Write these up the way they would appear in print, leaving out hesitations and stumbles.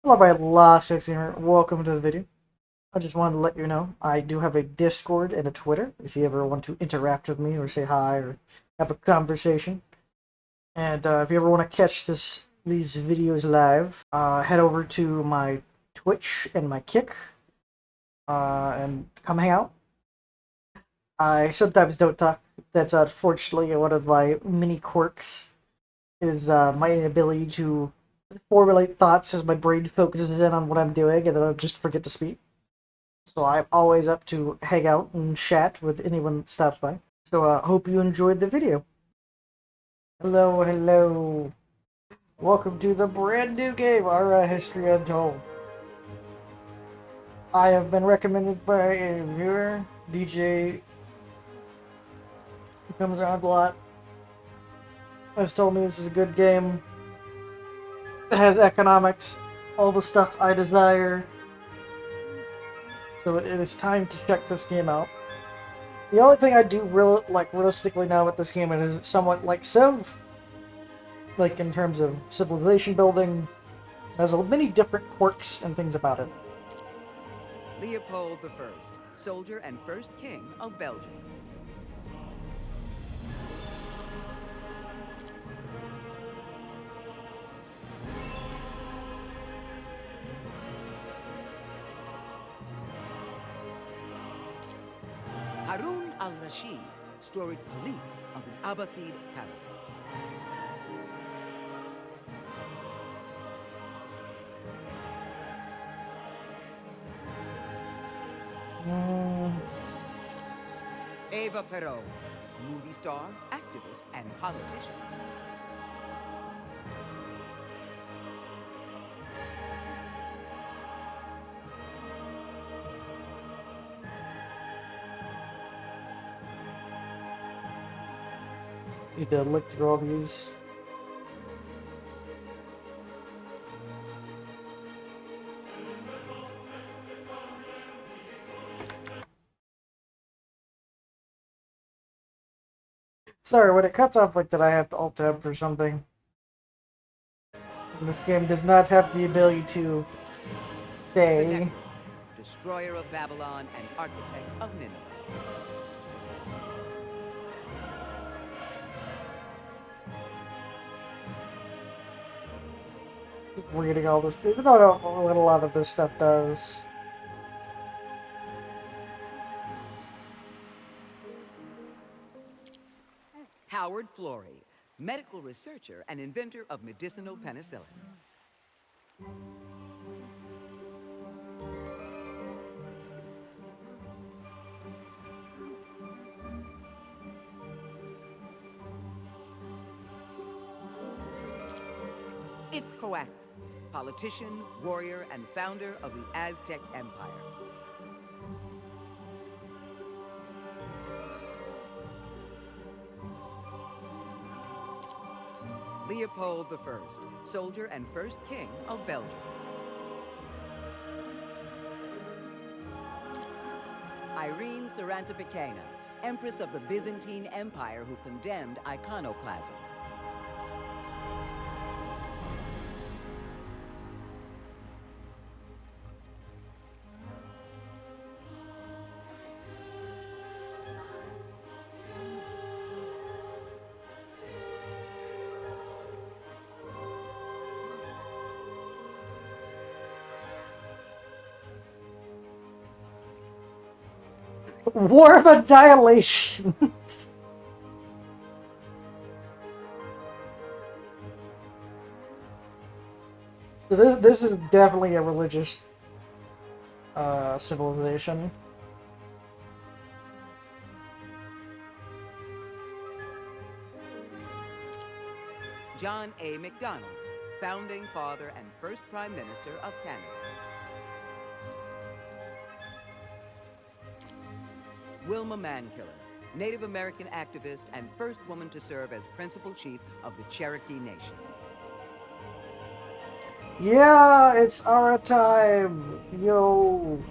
Hello, my last here. Welcome to the video. I just wanted to let you know I do have a Discord and a Twitter if you ever want to interact with me or say hi or have a conversation. And if you ever want to catch these videos live, head over to my Twitch and my Kick and come hang out. I sometimes don't talk. That's unfortunately one of my mini quirks. Is my inability to formulate thoughts as my brain focuses in on what I'm doing, and then I just forget to speak. So I'm always up to hang out and chat with anyone that stops by. So hope you enjoyed the video. Hello, hello. Welcome to the brand new game, our History Untold. I have been recommended by a viewer, DJ, who comes around a lot, has told me this is a good game. It has economics, all the stuff I desire. So it is time to check this game out. The only thing I do realistically know about this game is it's somewhat like Civ, like in terms of civilization building. It has many different quirks and things about it. Leopold I, soldier and first king of Belgium. Harun al-Rashid, storied caliph of the Abbasid Caliphate. Eva Perón, movie star, activist, and politician. Need to look through all these. Sorry, when it cuts off like that, I have to alt-tab for something. And this game does not have the ability to stay. Sennacherib, destroyer of Babylon and architect of Nineveh. Reading all this, even though I don't know what a lot of this stuff does. Howard Florey, medical researcher and inventor of medicinal penicillin. Itzcoatl, politician, warrior, and founder of the Aztec Empire. Leopold I, soldier and first king of Belgium. Irene Sarantapicana, empress of the Byzantine Empire who condemned iconoclasm. War of Annihilation! So this is definitely a religious civilization. John A. Macdonald, founding father and first Prime Minister of Canada. Wilma Mankiller, Native American activist and first woman to serve as principal chief of the Cherokee Nation. Yeah, it's our time! Yo!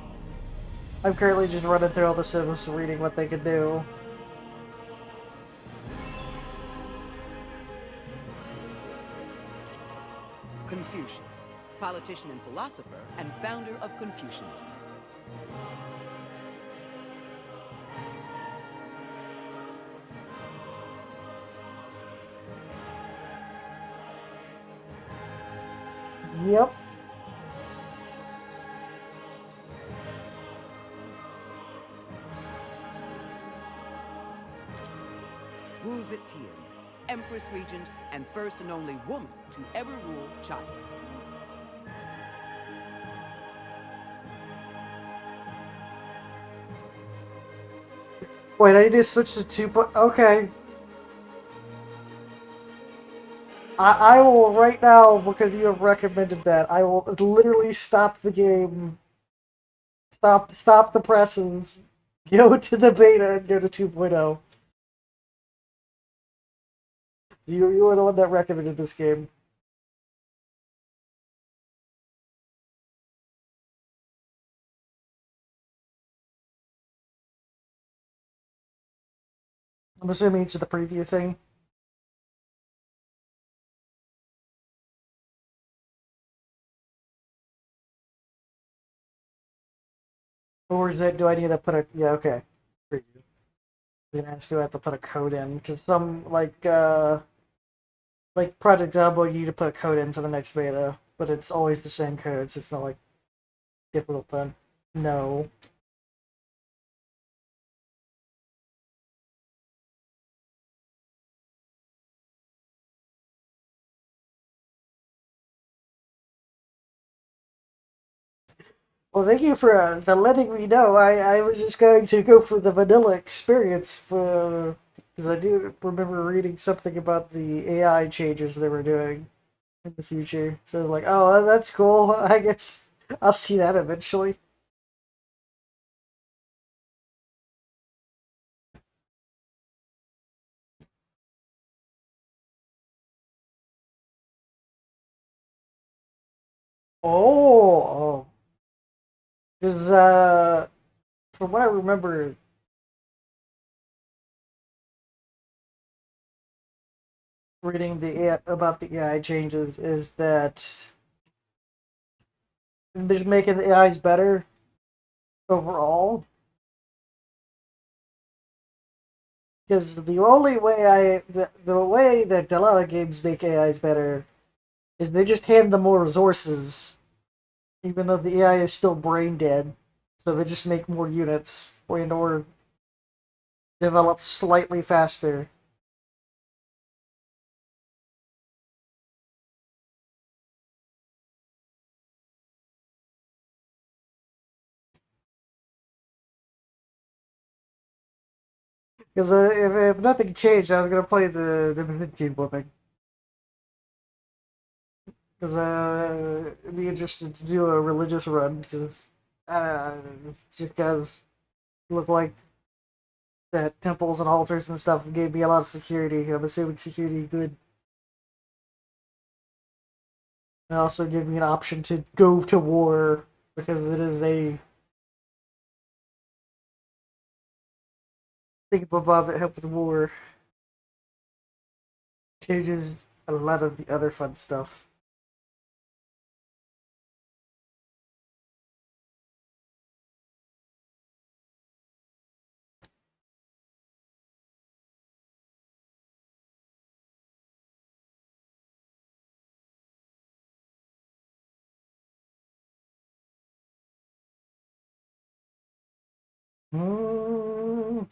I'm currently just running through all the civils, reading what they could do. Confucius, politician and philosopher, and founder of Confucianism. Yep. Wu Zetian, Empress Regent and first and only woman to ever rule China. Wait, I need to switch to 2. Okay. I will right now, because you have recommended that, I will literally stop the game. Stop the presses. Go to the beta and go to 2.0. You were the one that recommended this game. I'm assuming it's the preview thing. Or is it, do I need to put a, yeah, okay. Preview. Then I still have to put a code in, because some, like Project Double, you need to put a code in for the next beta, but it's always the same code, so it's not, like, difficult then. No. Well, thank you for letting me know. I was just going to go for the vanilla experience for because I do remember reading something about the AI changes they were doing in the future. So like, oh, that's cool. I guess I'll see that eventually. Oh, because from what I remember, reading the AI, about the AI changes is that they're making the AIs better overall. Because the only way the way that a lot of games make AIs better is they just hand them more resources, even though the AI is still brain dead. So they just make more units or develop slightly faster. Because if nothing changed, I was gonna play the Byzantine Whipping. Because it'd be interesting to do a religious run because uh, just guys look like that temples and altars and stuff gave me a lot of security. I'm assuming security good. And also give me an option to go to war because it is a thing above that help with war. Changes a lot of the other fun stuff. Mm,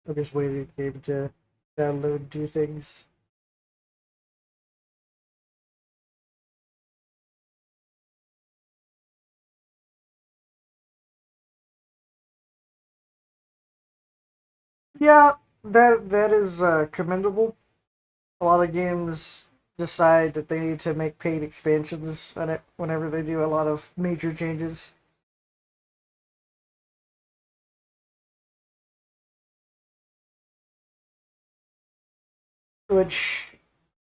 I'm just waiting for the game to download and do things. Yeah, that is commendable. A lot of games decide that they need to make paid expansions on it whenever they do a lot of major changes. Which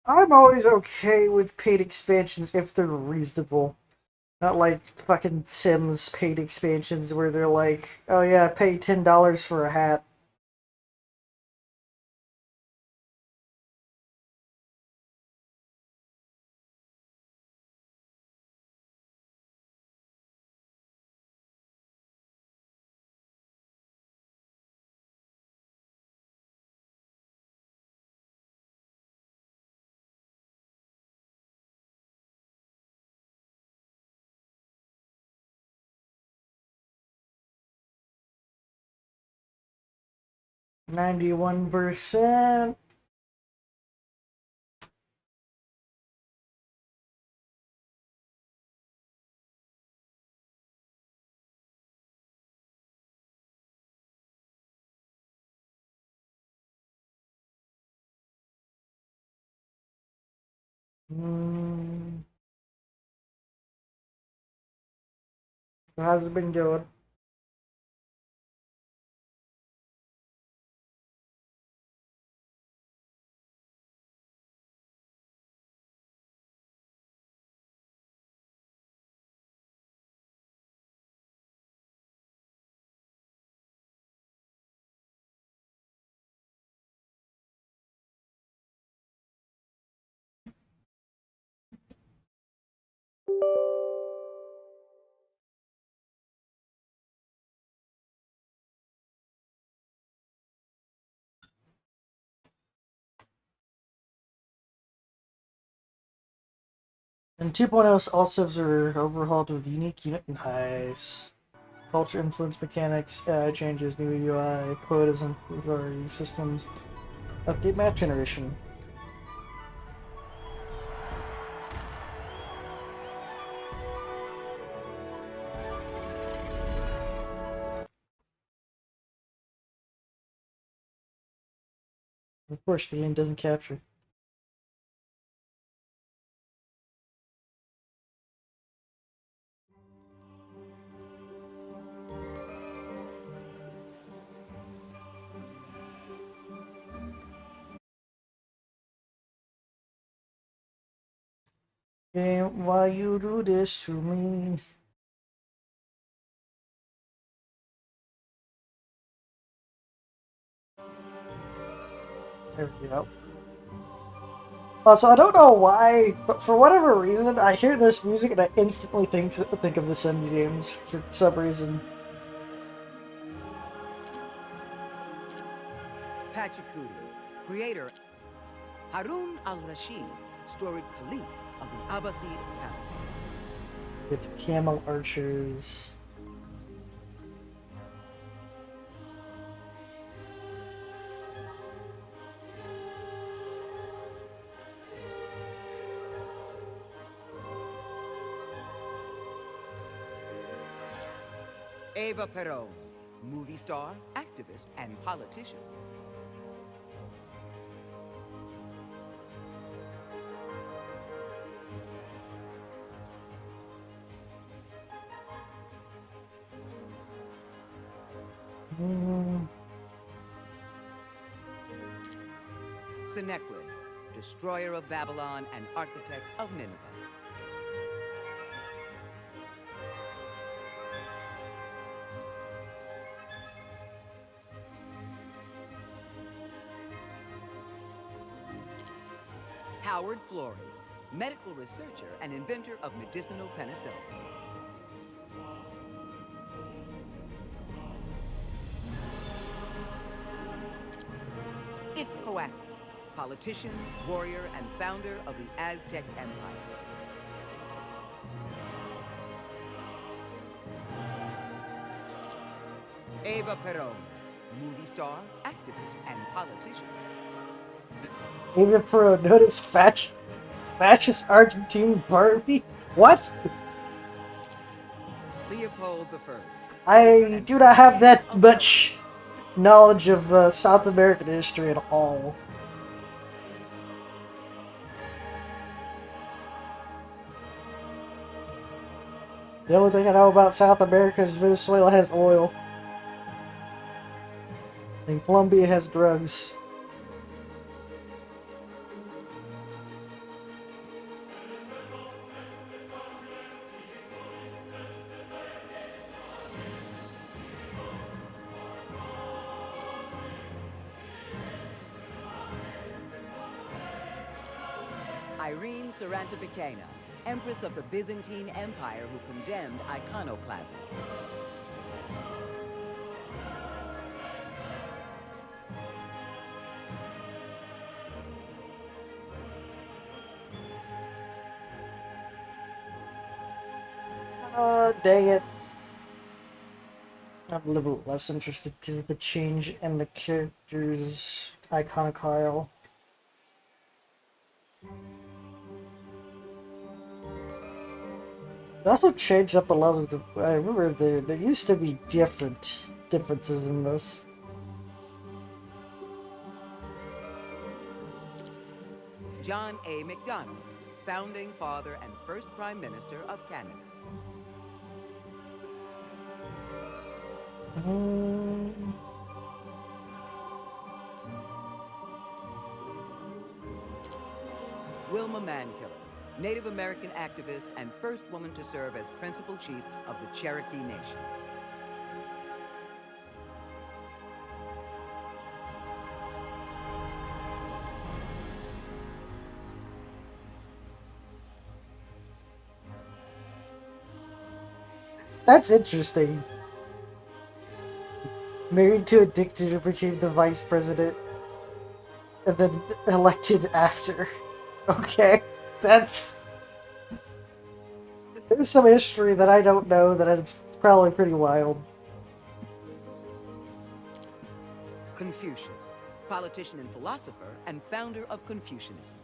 I'm always okay with paid expansions if they're reasonable. Not like fucking Sims paid expansions where they're like, oh yeah, pay $10 for a hat. 91%. So how's it been going? And 2.0 all civs are overhauled with unique unit. Nice. Culture influence mechanics, changes, new UI, quotas, improved RE systems, update map generation. Of course, the game doesn't capture. Game, why you do this to me? There we go. Also, I don't know why, but for whatever reason, I hear this music and I instantly think of the Sunday games for some reason. Pachacudi, creator Harun al-Rashid, storied caliph of the Abbasid Caliphate. It's camel archers. Eva Peron, movie star, activist, and politician. Sennacherib, destroyer of Babylon and architect of Nineveh. Howard Florey, medical researcher and inventor of medicinal penicillin. Itzcoatl, politician, warrior, and founder of the Aztec Empire. Eva Peron, movie star, activist, and politician. Ava Pro, notice fascist Argentine Barbie? What? Leopold I. I do not have that much knowledge of South American history at all. The only thing I know about South America is Venezuela has oil. And Colombia has drugs. Irene Sarantapicana, Empress of the Byzantine Empire who condemned iconoclasm. Dang it. I'm a little less interested because of the change in the character's iconoclast. It also changed up a lot of the. I remember there used to be differences in this. John A. Macdonald, founding father and first Prime Minister of Canada. Mm, Wilma Mankiller, Native American activist and first woman to serve as principal chief of the Cherokee Nation. that's interesting. Married to a dictator, became the vice president, and then elected after. Okay, that's. There's some history that I don't know that it's probably pretty wild. Confucius, politician and philosopher, and founder of Confucianism.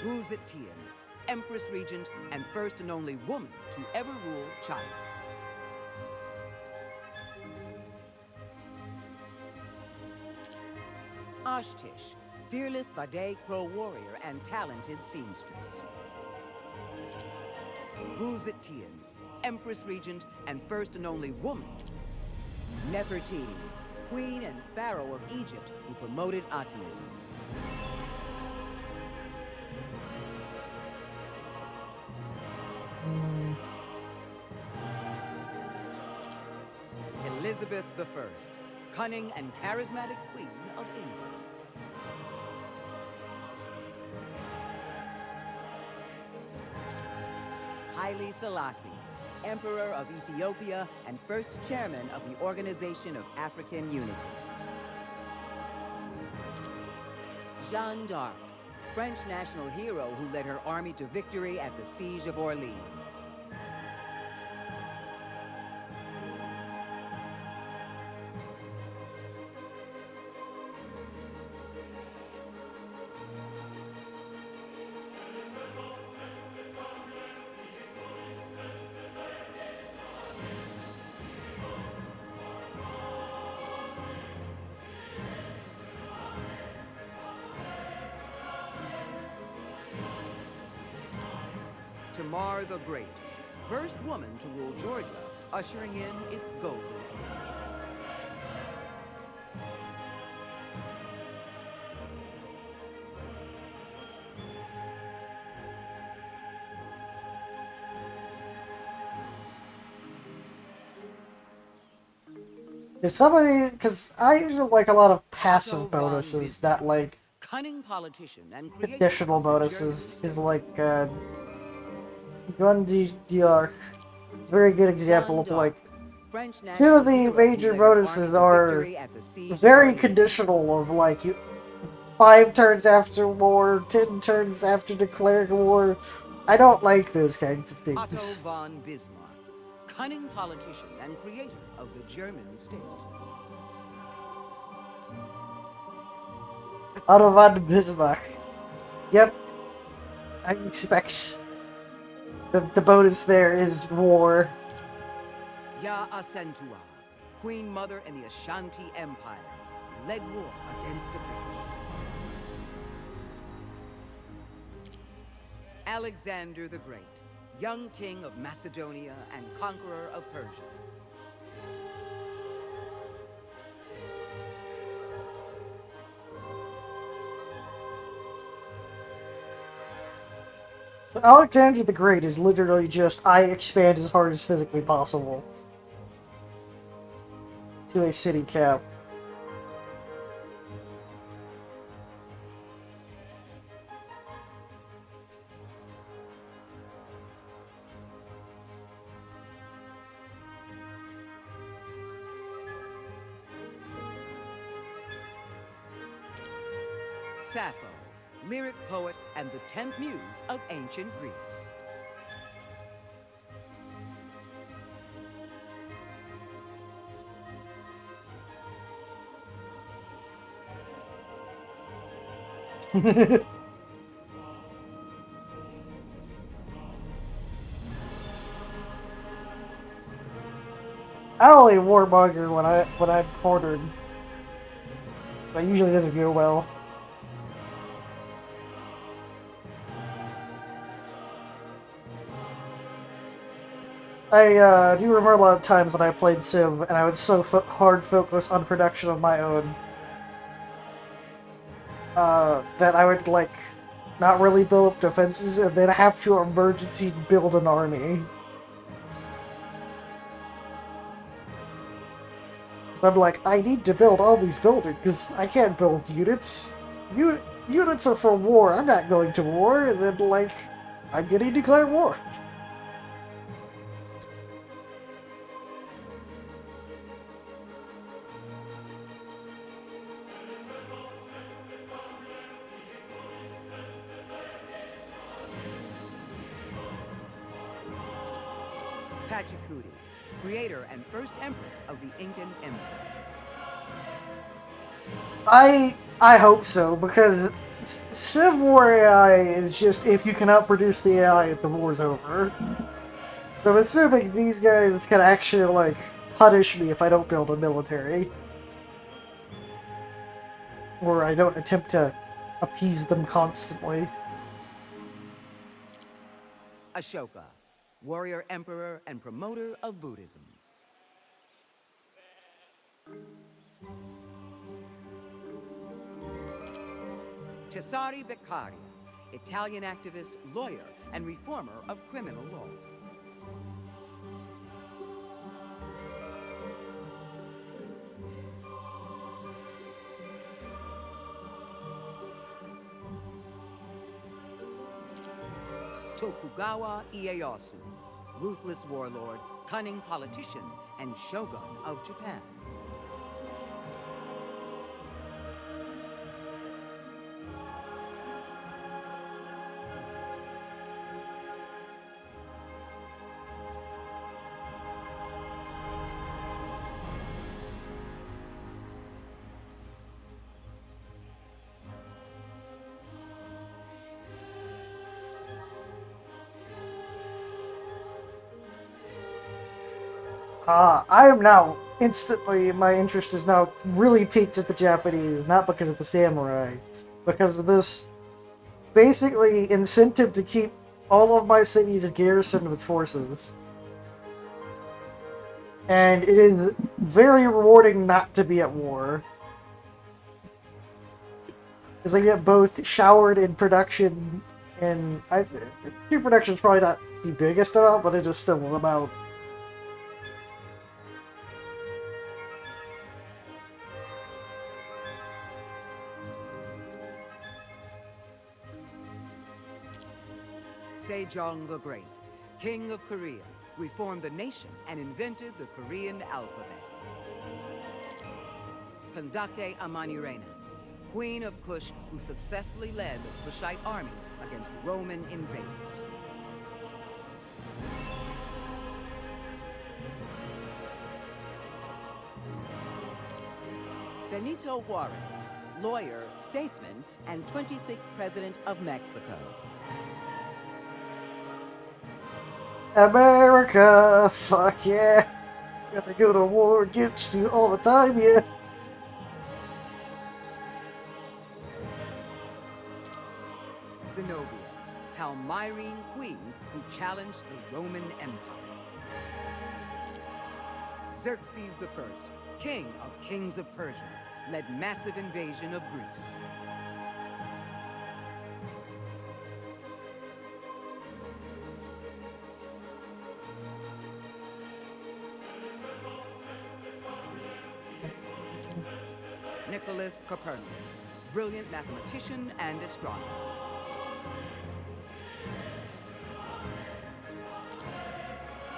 Wu Zetian, Empress Regent and first and only woman to ever rule China. Ashtish, fearless Badai Crow warrior and talented seamstress. Wu Zetian, Empress Regent and first and only woman. Nefertiti, Queen and Pharaoh of Egypt who promoted Atenism. Elizabeth I, cunning and charismatic Queen of England. Haile Selassie, Emperor of Ethiopia and first chairman of the Organization of African Unity. Jeanne d'Arc, French national hero who led her army to victory at the Siege of Orleans. Tamar the Great, first woman to rule Georgia, ushering in its golden age. Because I usually like a lot of Otto passive von bonuses, Bismarck, not like cunning politician and creator additional of the German bonuses. state. Is like Gun d'Arc. It's a very good example Jeanne of d'Arc, like French two national of the hero who major led her army bonuses to are victory at the Siege of very Orleans. conditional. Of like you, 5 turns after war, 10 turns after declaring war. I don't like those kinds of Otto things. von Bismarck, cunning politician and creator of the German state. Otto von Bismarck. Yep, I expect the bonus there is war. Ya Acentua, Queen Mother in the Ashanti Empire, led war against the British. Alexander the Great, young king of Macedonia and conqueror of Persia. So Alexander the Great is literally just I expand as hard as physically possible to a city cap. Sappho, lyric poet and the 10th muse of ancient Greece. I only warmonger when I'm cornered. That usually doesn't go well. I do remember a lot of times when I played Civ, and I would so hard focus on production of my own that I would like not really build up defenses, and then have to emergency build an army. So I'm like, I need to build all these buildings because I can't build units. Units are for war. I'm not going to war, and then like, I'm getting declared war. Pachacudi, creator and first emperor of the Incan Empire. I hope so, because Civ War AI is just if you can outproduce the AI, the war's over. So I'm assuming these guys can actually like punish me if I don't build a military, or I don't attempt to appease them constantly. Ashoka, warrior emperor and promoter of Buddhism. Cesare Beccaria, Italian activist, lawyer, and reformer of criminal law. Tokugawa Ieyasu, ruthless warlord, cunning politician, and shogun of Japan. I am now instantly, my interest is now really peaked at the Japanese, not because of the samurai, because of this basically incentive to keep all of my cities garrisoned with forces. And it is very rewarding not to be at war. Because I get both showered in production, and production is probably not the biggest amount, but it is still an amount. Sejong the Great, king of Korea, reformed the nation and invented the Korean alphabet. Kandake Amanirenas, queen of Kush who successfully led the Kushite army against Roman invaders. Benito Juarez, lawyer, statesman, and 26th president of Mexico. America, fuck yeah. Gotta go to war against you all the time, yeah. Zenobia, Palmyrene queen who challenged the Roman Empire. Xerxes I, king of kings of Persia, led massive invasion of Greece. Nicholas Copernicus, brilliant mathematician and astronomer.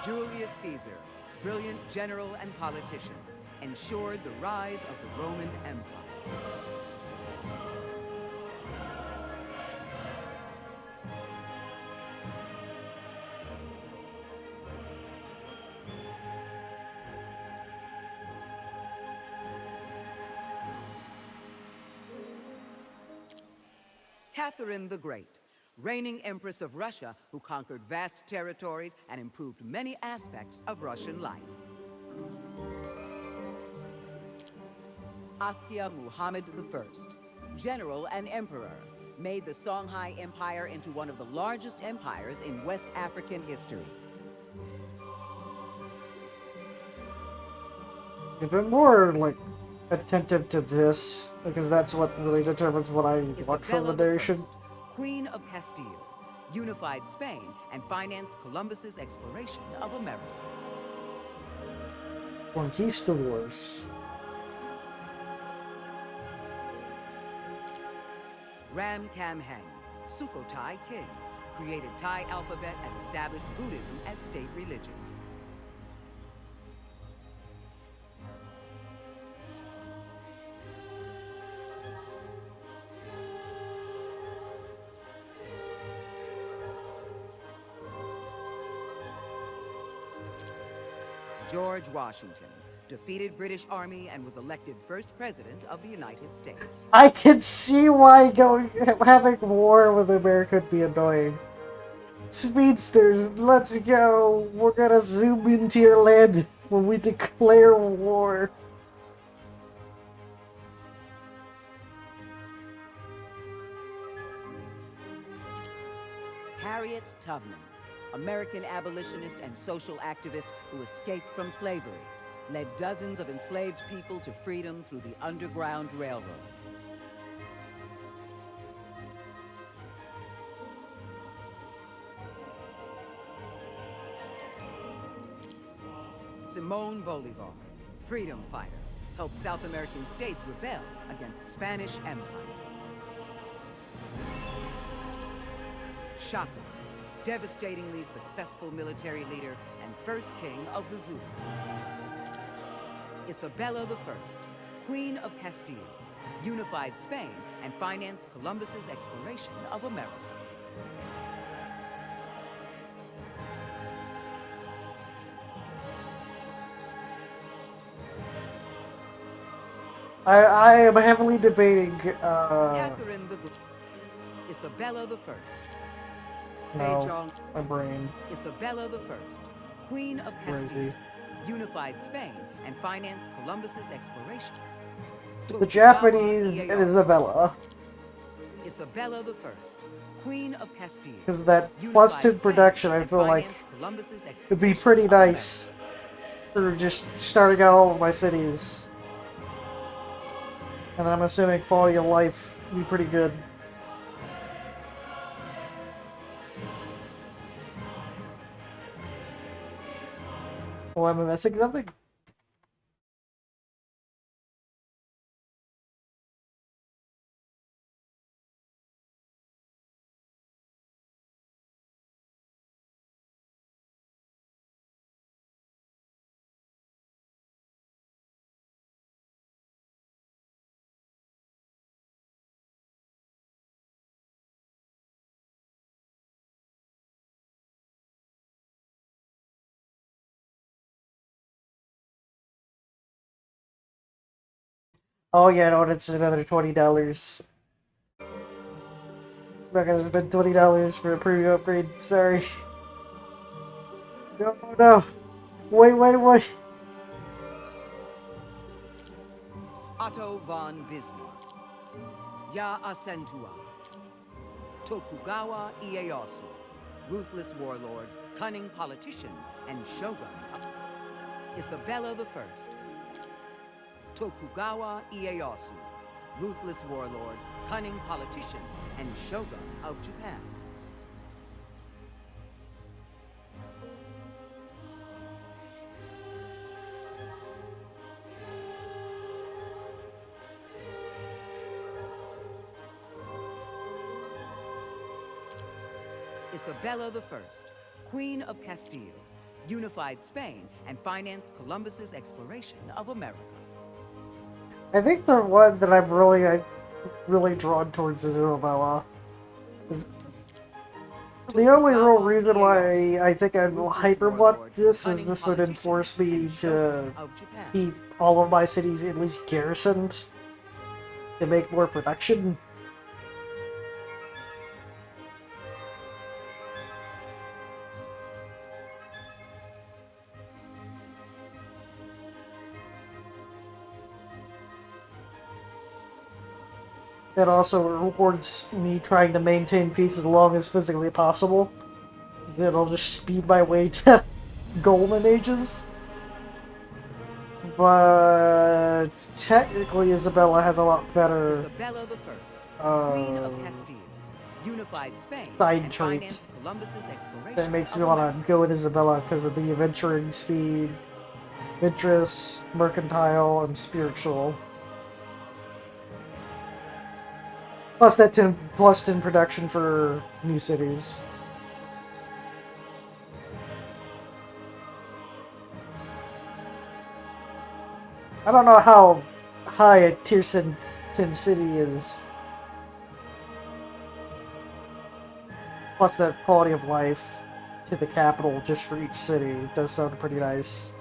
Julius Caesar, brilliant general and politician, ensured the rise of the Roman Empire. Catherine the Great, reigning Empress of Russia who conquered vast territories and improved many aspects of Russian life. Askia Muhammad I, general and emperor, made the Songhai Empire into one of the largest empires in West African history. I've been more, like, attentive to this, because that's what really determines what I want from the nation. Queen of Castile, unified Spain and financed Columbus's exploration of America. Conquistadors. Ram Kamheng, Sukhothai king, created Thai alphabet and established Buddhism as state religion. George Washington defeated British Army and was elected first president of the United States. I can see why having war with America would be annoying. Speedsters, let's go! We're gonna zoom into your land when we declare war. Harriet Tubman, American abolitionist and social activist who escaped from slavery, led dozens of enslaved people to freedom through the Underground Railroad. Simón Bolívar, freedom fighter, helped South American states rebel against Spanish Empire. Shaka, devastatingly successful military leader and first king of the Zulu. Isabella I, Queen of Castile, unified Spain and financed Columbus's exploration of America. I am heavily debating, Catherine the Great. Isabella I. No, my brain. Isabella I, Queen of Castile, unified Spain and financed Columbus's exploration. The Japanese and Isabella. Isabella I, Queen of Castile. Because that plus 2 production, I feel like it'd be pretty nice for just starting out all of my cities. And I'm assuming quality of life would be pretty good. Oh, am I missing something? Oh yeah, no, it's another $20. I'm not gonna spend $20 for a premium upgrade. Sorry. No, no. Wait. Otto von Bismarck. Ya Acentua. Tokugawa Ieyasu. Ruthless warlord, cunning politician, and shogun. Isabella I. Tokugawa Ieyasu. Ruthless warlord, cunning politician, and shogun of Japan. Isabella I, Queen of Castile, unified Spain and financed Columbus's exploration of America. I think the one that I'm really drawn towards is Isabella. The only real reason why I think I'd hyper want this is this would enforce me to keep all of my cities at least garrisoned to make more production. It also rewards me trying to maintain peace as long as physically possible. Then I'll just speed my way to golden ages. But technically, Isabella has a lot better Isabella I, Queen of Castile, unified Spain side and traits. financed Columbus's exploration That makes of me want America. to go with Isabella because of the adventuring speed, adventurous, mercantile, and spiritual. Plus that 10 plus 10 production for new cities. I don't know how high a tier 10 city is. Plus that quality of life to the capital just for each city does sound pretty nice.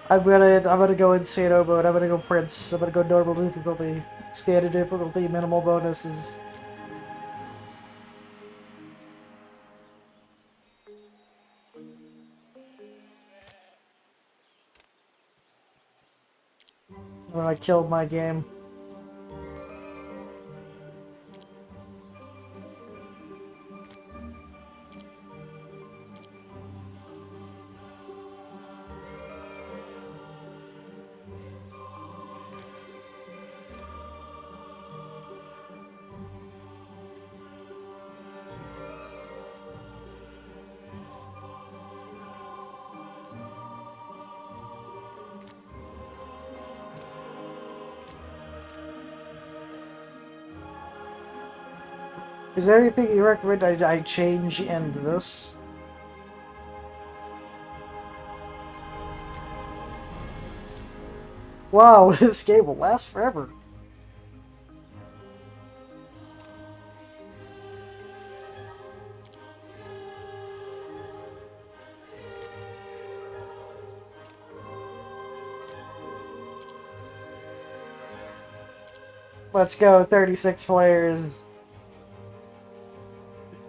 I'm gonna go insano mode. I'm gonna go Prince. I'm gonna go normal difficulty, standard difficulty, minimal bonuses. When I killed my game. Is there anything you recommend I change in this? Wow, this game will last forever. Let's go, 36 players.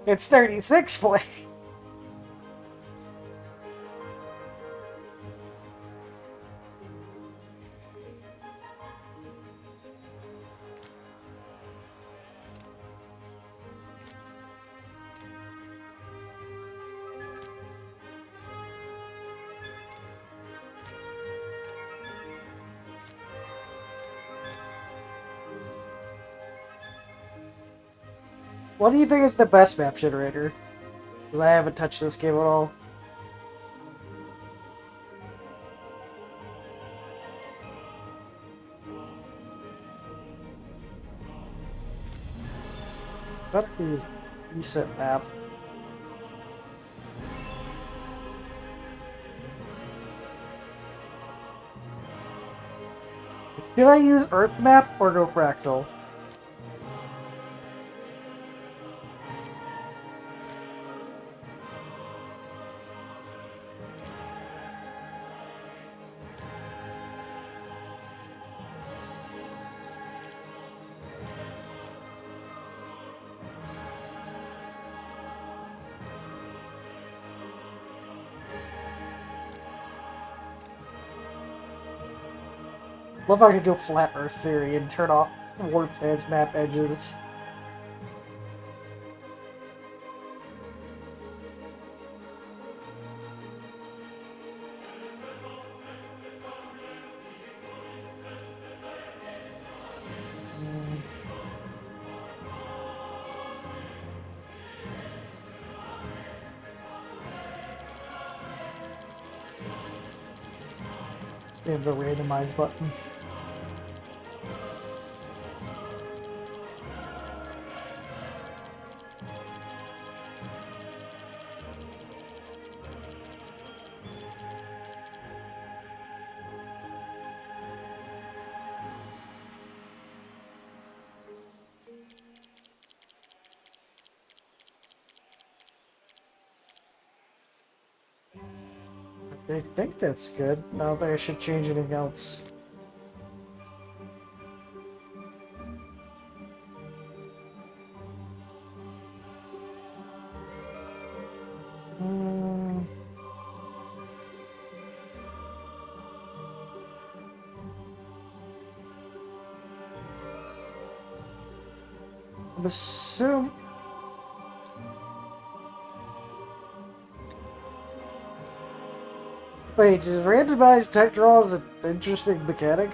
It's 36 players. What do you think is the best map generator? Because I haven't touched this game at all. Better use reset map. Should I use Earth map or go fractal? Love if I could go flat Earth theory and turn off warped edge map edges. Spam the randomize button. I think that's good. I don't think I should change anything else. Hmm. I'm assuming. Wait, is randomized tech draws an interesting mechanic?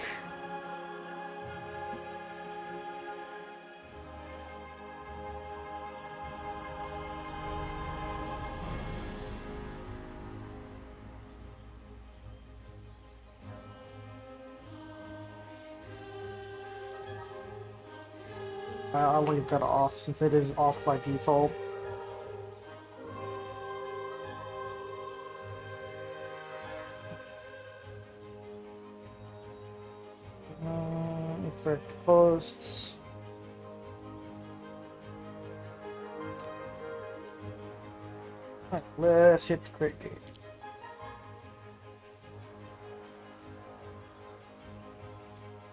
I'll leave that off since it is off by default. For posts. Alright, let's hit the crate gate.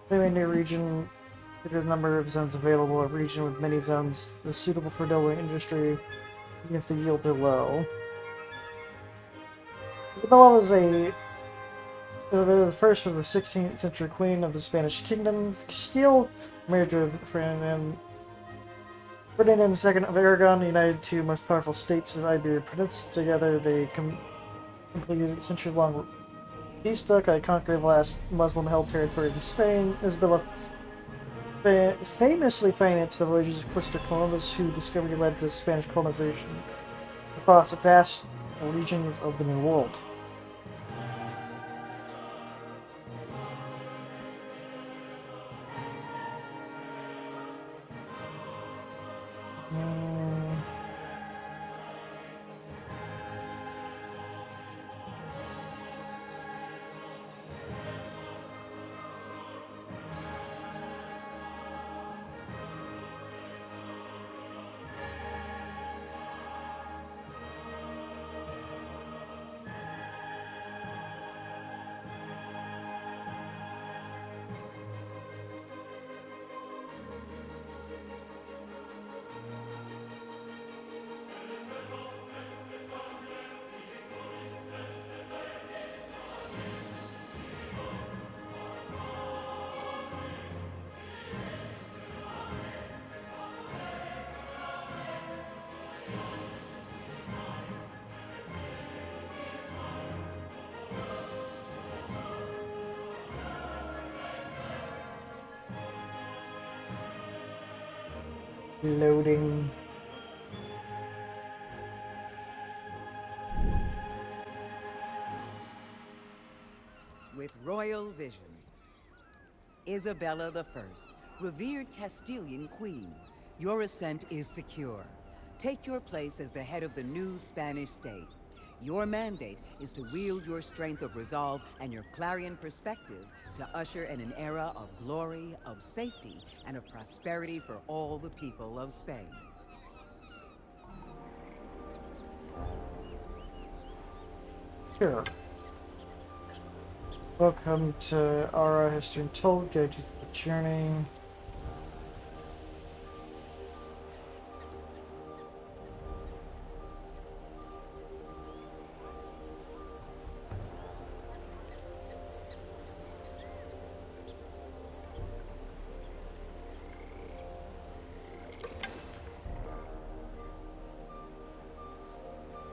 Claiming new region. Consider the number of zones available. A region with many zones is suitable for doubling industry, even if the yield are low. Isabella was the first was the 16th century queen of the Spanish kingdom of Castile, married to Ferdinand II of Aragon, united two most powerful states of Iberian Peninsula. Together, they completed a century-long peace talk. I conquered the last Muslim-held territory in Spain. Isabella famously financed the voyages of Christopher Columbus, whose discovery led to Spanish colonization across vast regions of the New World. Loading. With royal vision, Isabella I, revered Castilian queen, your ascent is secure. Take your place as the head of the new Spanish state. Your mandate is to wield your strength of resolve and your clarion perspective to usher in an era of glory, of safety, and of prosperity for all the people of Spain. Sure. Welcome to our History Untold. Guide you through the journey.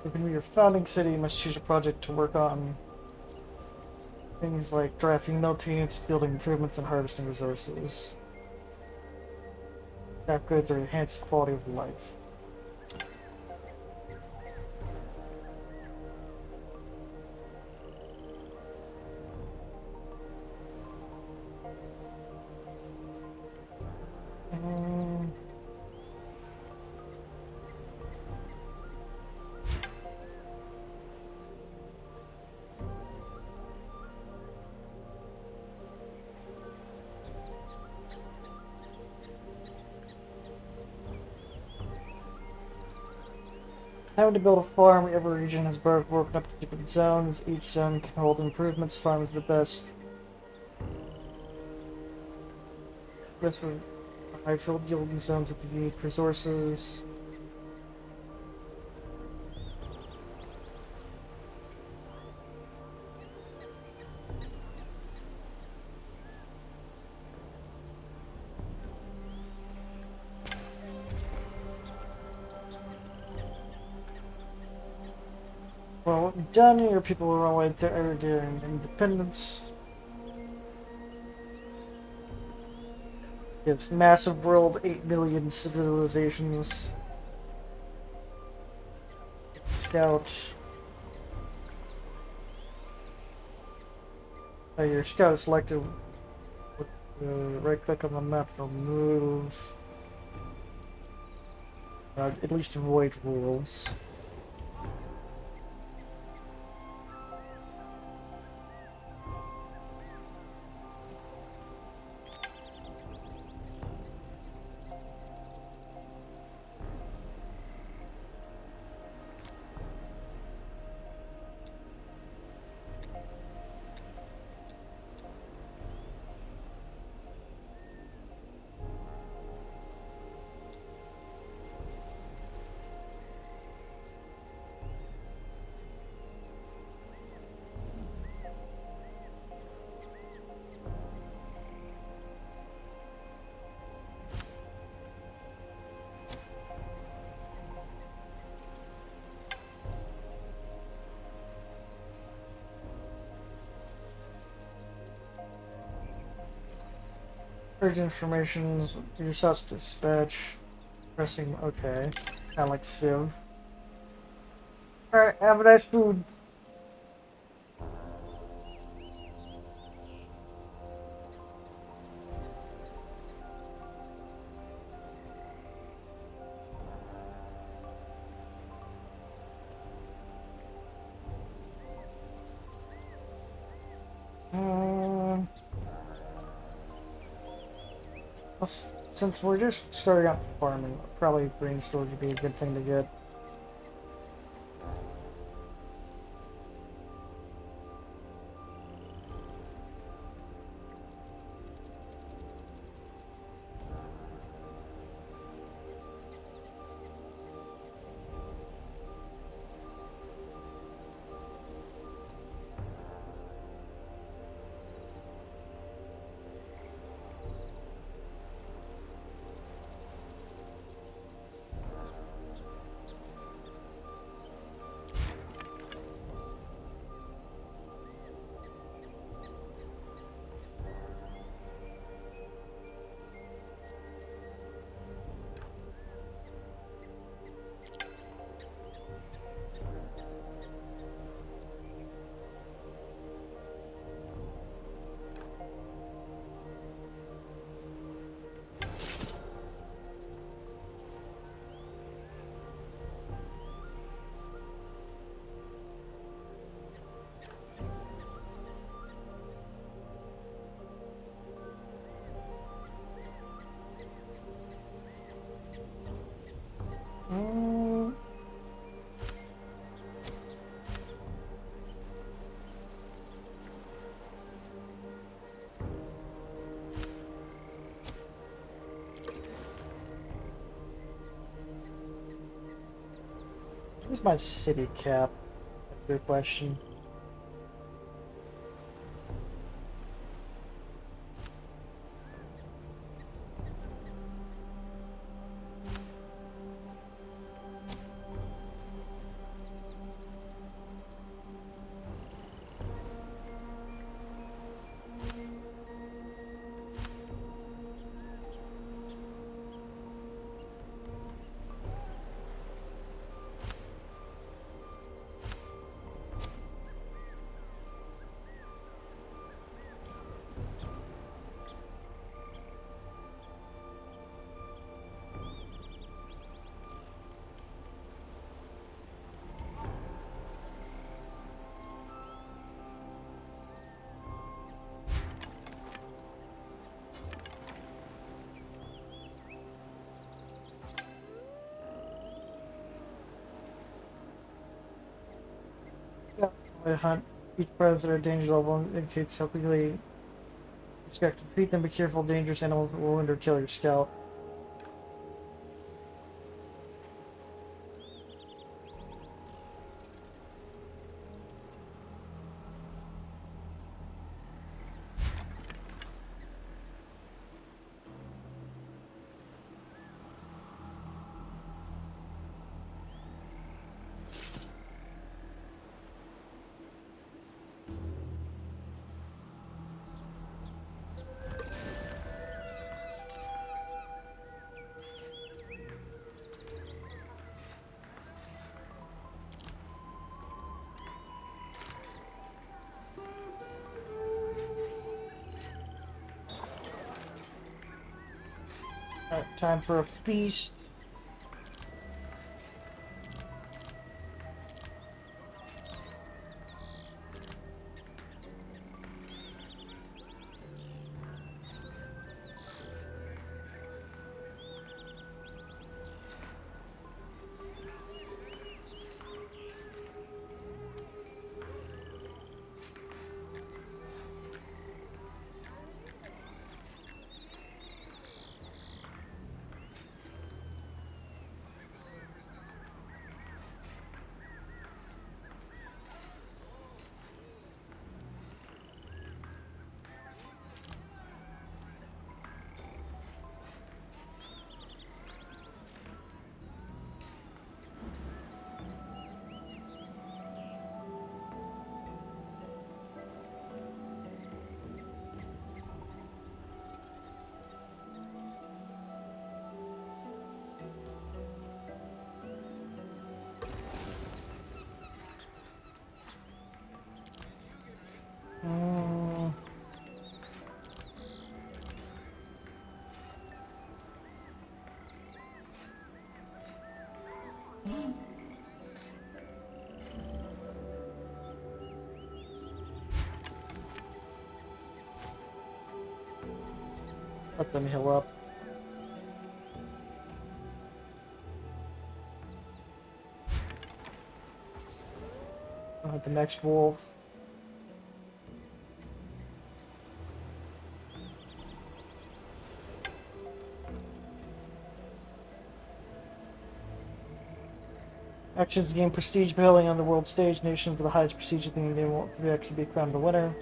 It can be your founding city. You must choose a project to work on. Things like drafting maintenance, building improvements, and harvesting resources. Craft goods or enhance quality of life. Time to build a farm. Every region is broken up into different zones. Each zone can hold improvements. Farm is the best. This with high-filled yielding zones with unique resources. Well, done here. People are away their independence. It's massive world, 8 million civilizations. Scout. Your scout is selected. Right click on the map, they'll move. At least avoid wolves. Urgent informations, your shots dispatch, pressing okay. Kinda like Civ. Alright, have a nice food. Well, since we're just starting out farming, probably grain storage would be a good thing to get. Mm, Where's my city cap? That's a good question. A hunt. Each predator danger level indicates how quickly you expect to defeat them. Be careful, dangerous animals will wound or kill your scout. Alright, time for a feast. Mm. Let them heal up. The next wolf. Actions gain prestige battling on the world stage. Nations with the highest prestige thing in the game will 3x to be crowned the winner.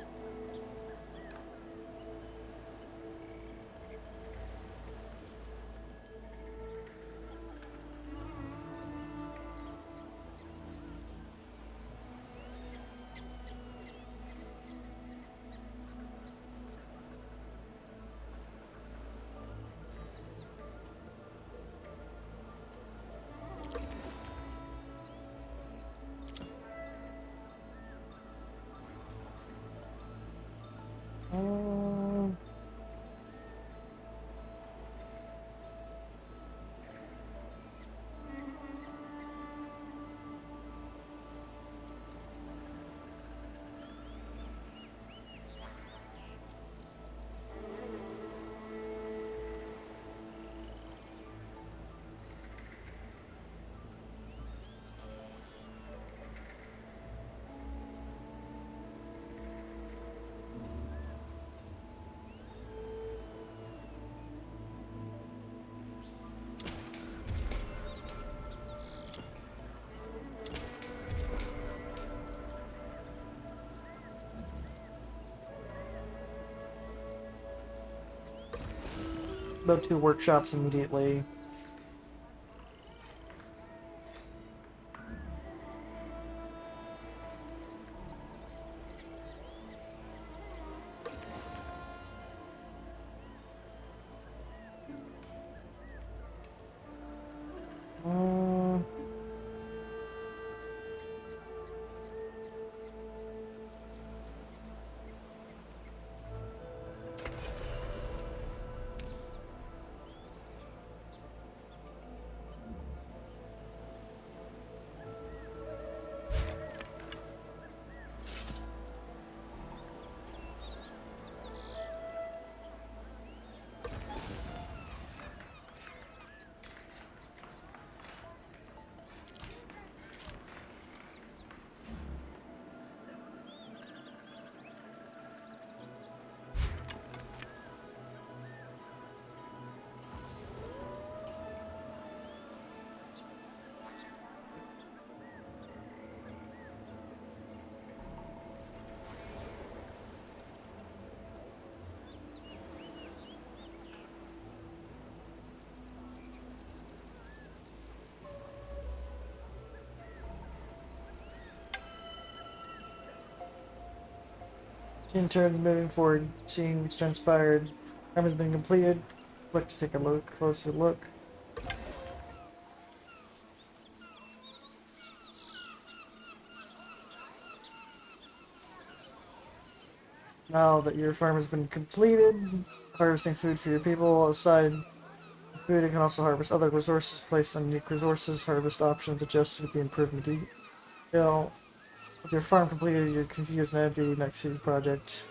Mm. About 2 workshops immediately. Mm. Interns moving forward, seeing what's transpired. Time has been completed. Click to take a closer look. Now that your farm has been completed, harvesting food for your people. Aside food, you can also harvest other resources placed on unique resources. Harvest options adjusted with the improvement detail. With your farm completed, you're confused and empty. Next city project.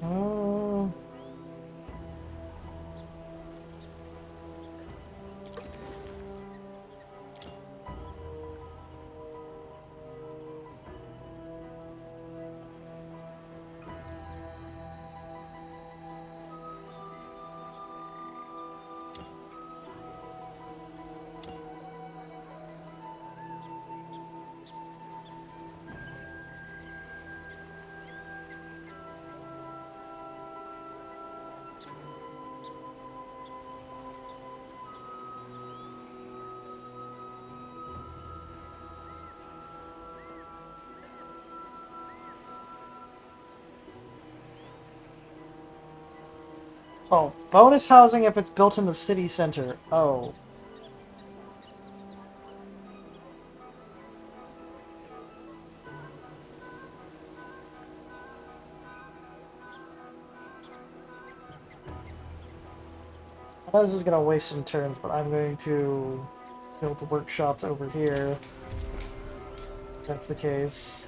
Oh. Oh, bonus housing if it's built in the city center. Oh. I know this is going to waste some turns, but I'm going to build the workshops over here. If that's the case.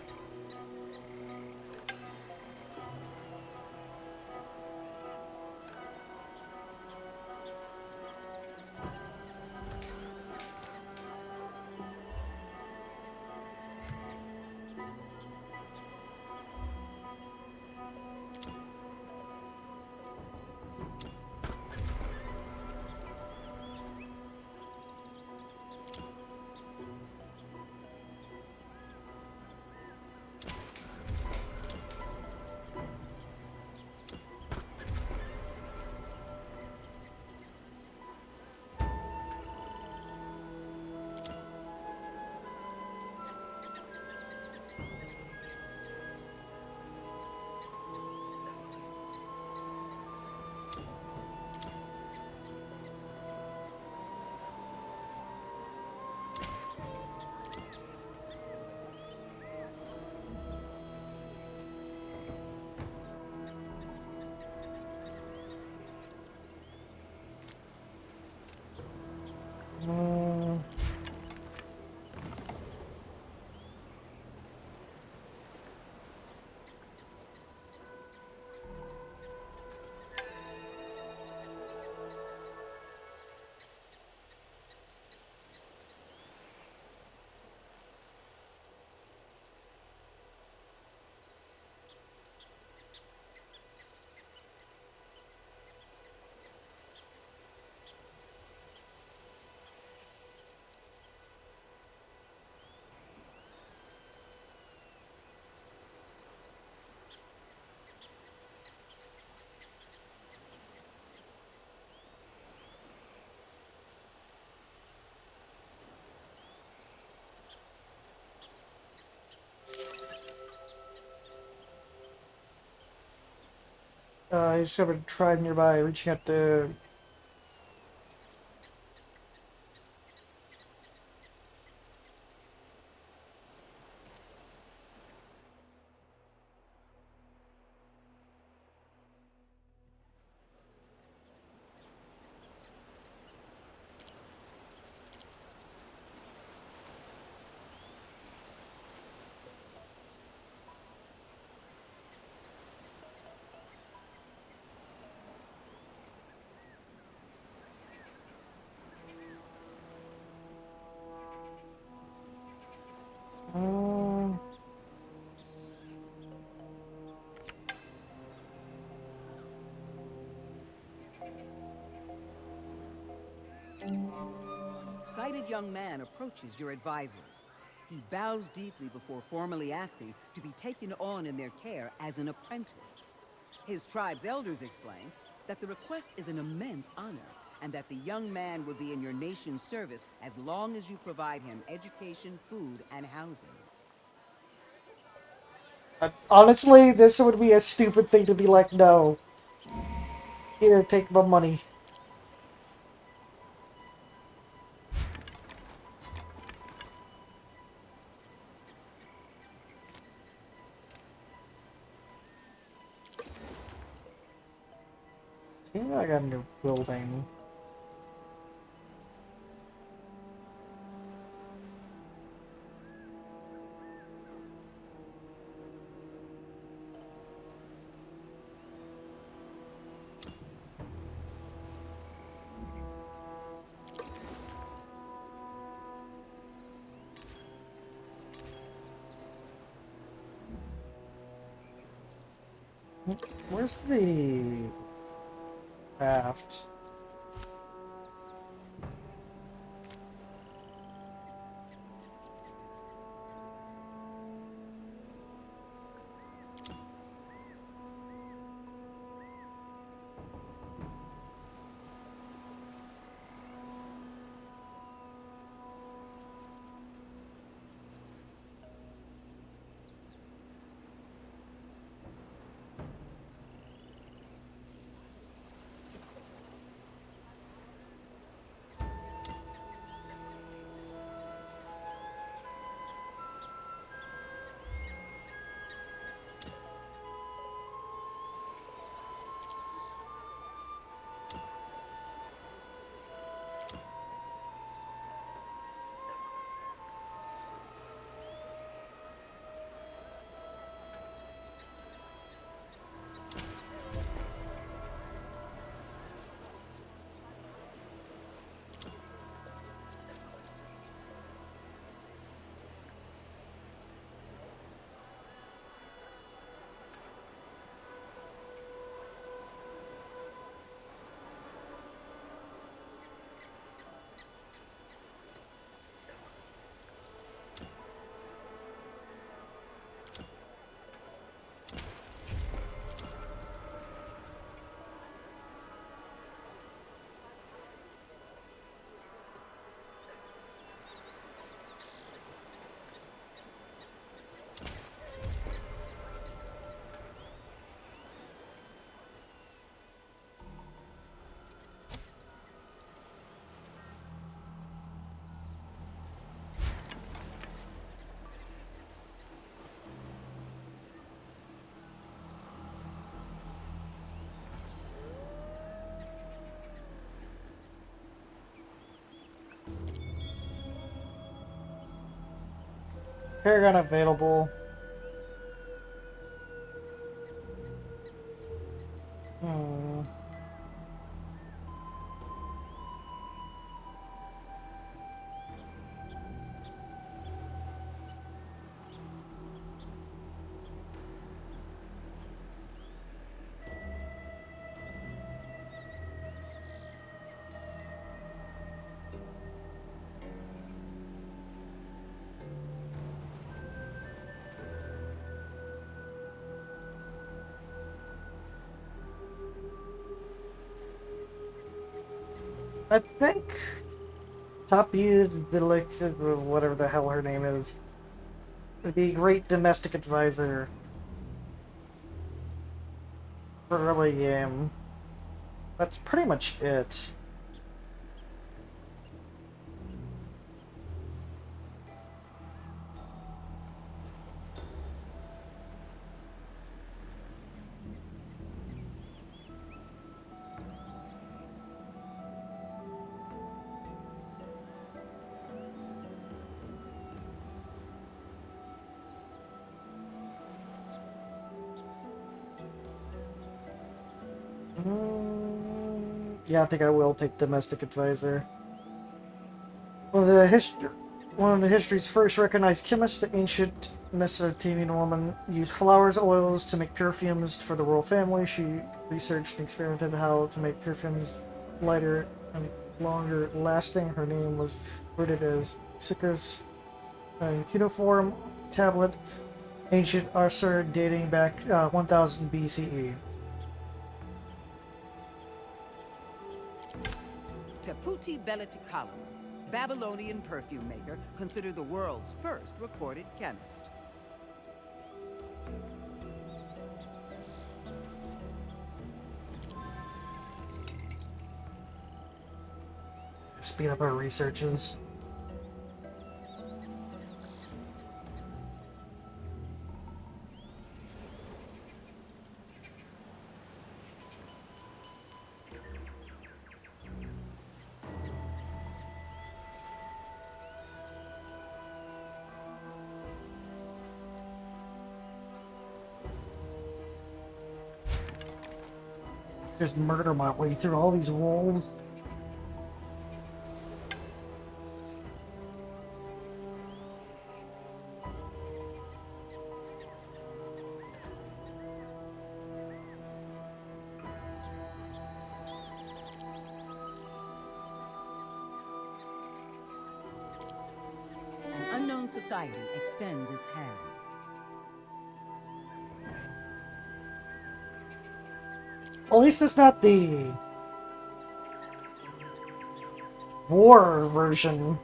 Mm. You discovered a tribe nearby, reaching out to... excited young man approaches your advisors. He bows deeply before formally asking to be taken on in their care as an apprentice. His tribe's elders explain that the request is an immense honor, and that the young man would be in your nation's service as long as you provide him education, food, and housing. Honestly, this would be a stupid thing to be like, no. Here, take my money. See, I got a new building. Where's the raft? Paragon available. Hmm. I think Top U, whatever the hell her name is, would be a great domestic advisor for early game. That's pretty much it. Yeah, I think I will take domestic advisor. One of the history's first recognized chemists, the ancient Mesopotamian woman, used flowers, oils to make perfumes for the royal family. She researched and experimented how to make perfumes lighter and longer lasting. Her name was What it is. Seeker's cuneiform tablet, ancient Arsur dating back 1000 BCE. Taputi Belitikalam, Babylonian perfume maker, considered the world's first recorded chemist. Speed up our researches. Just murder my way through all these wolves. An unknown society extends its hand. At least it's not the war version.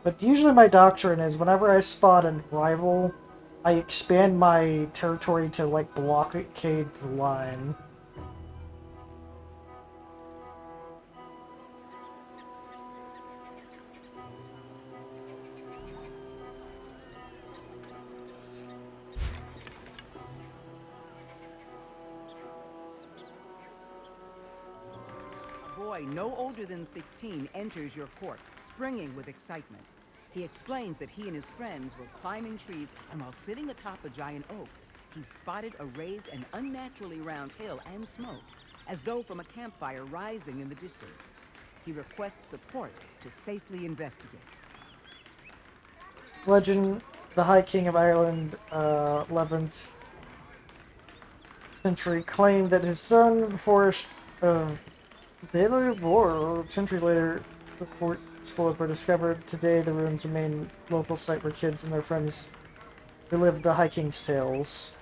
But usually my doctrine is whenever I spot a rival, I expand my territory to, like, blockade the line. A boy no older than 16 enters your court, springing with excitement. He explains that he and his friends were climbing trees, and while sitting atop a giant oak, he spotted a raised and unnaturally round hill and smoke, as though from a campfire rising in the distance. He requests support to safely investigate. Legend, the High King of Ireland, 11th century, claimed that his throne forest, centuries later, the fort spoils were discovered. Today, the ruins remain local site where kids and their friends relive the High King's tales.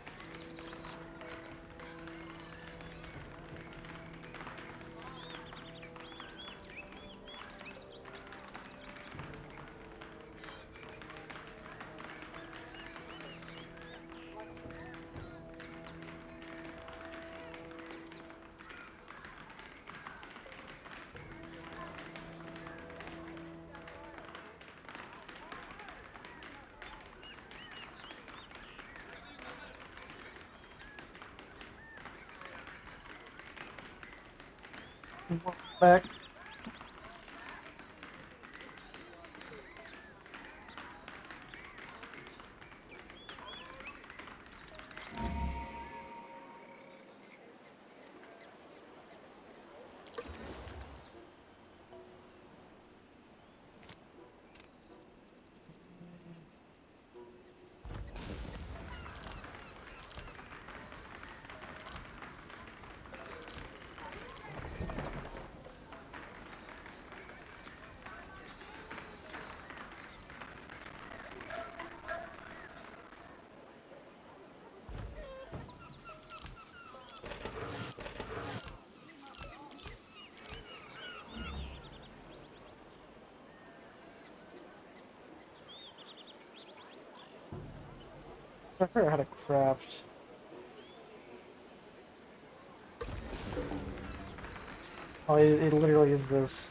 Back. I forgot how to craft. Oh, it literally is this.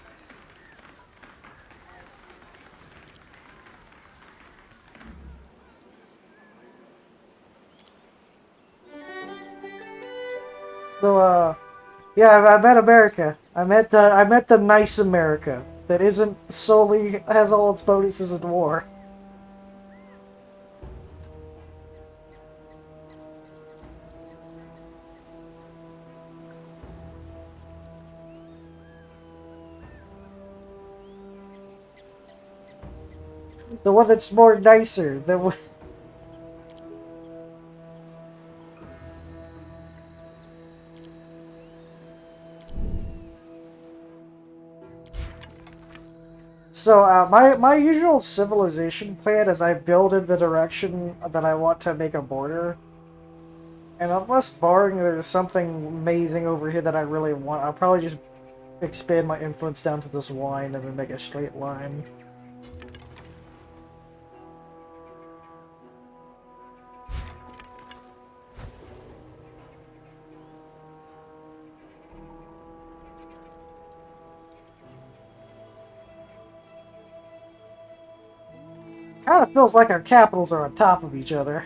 So, yeah, I met America. I met the nice America that isn't solely has all its bonuses in war. The one that's more nicer. The one... So, my usual civilization plan is I build in the direction that I want to make a border. And unless barring there's something amazing over here that I really want, I'll probably just expand my influence down to this line and then make a straight line. Kind of feels like our capitals are on top of each other.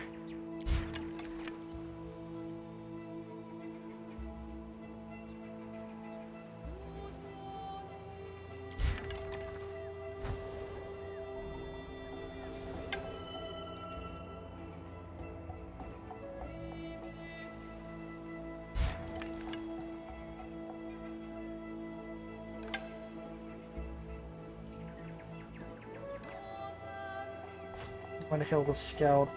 I'm gonna kill the scout.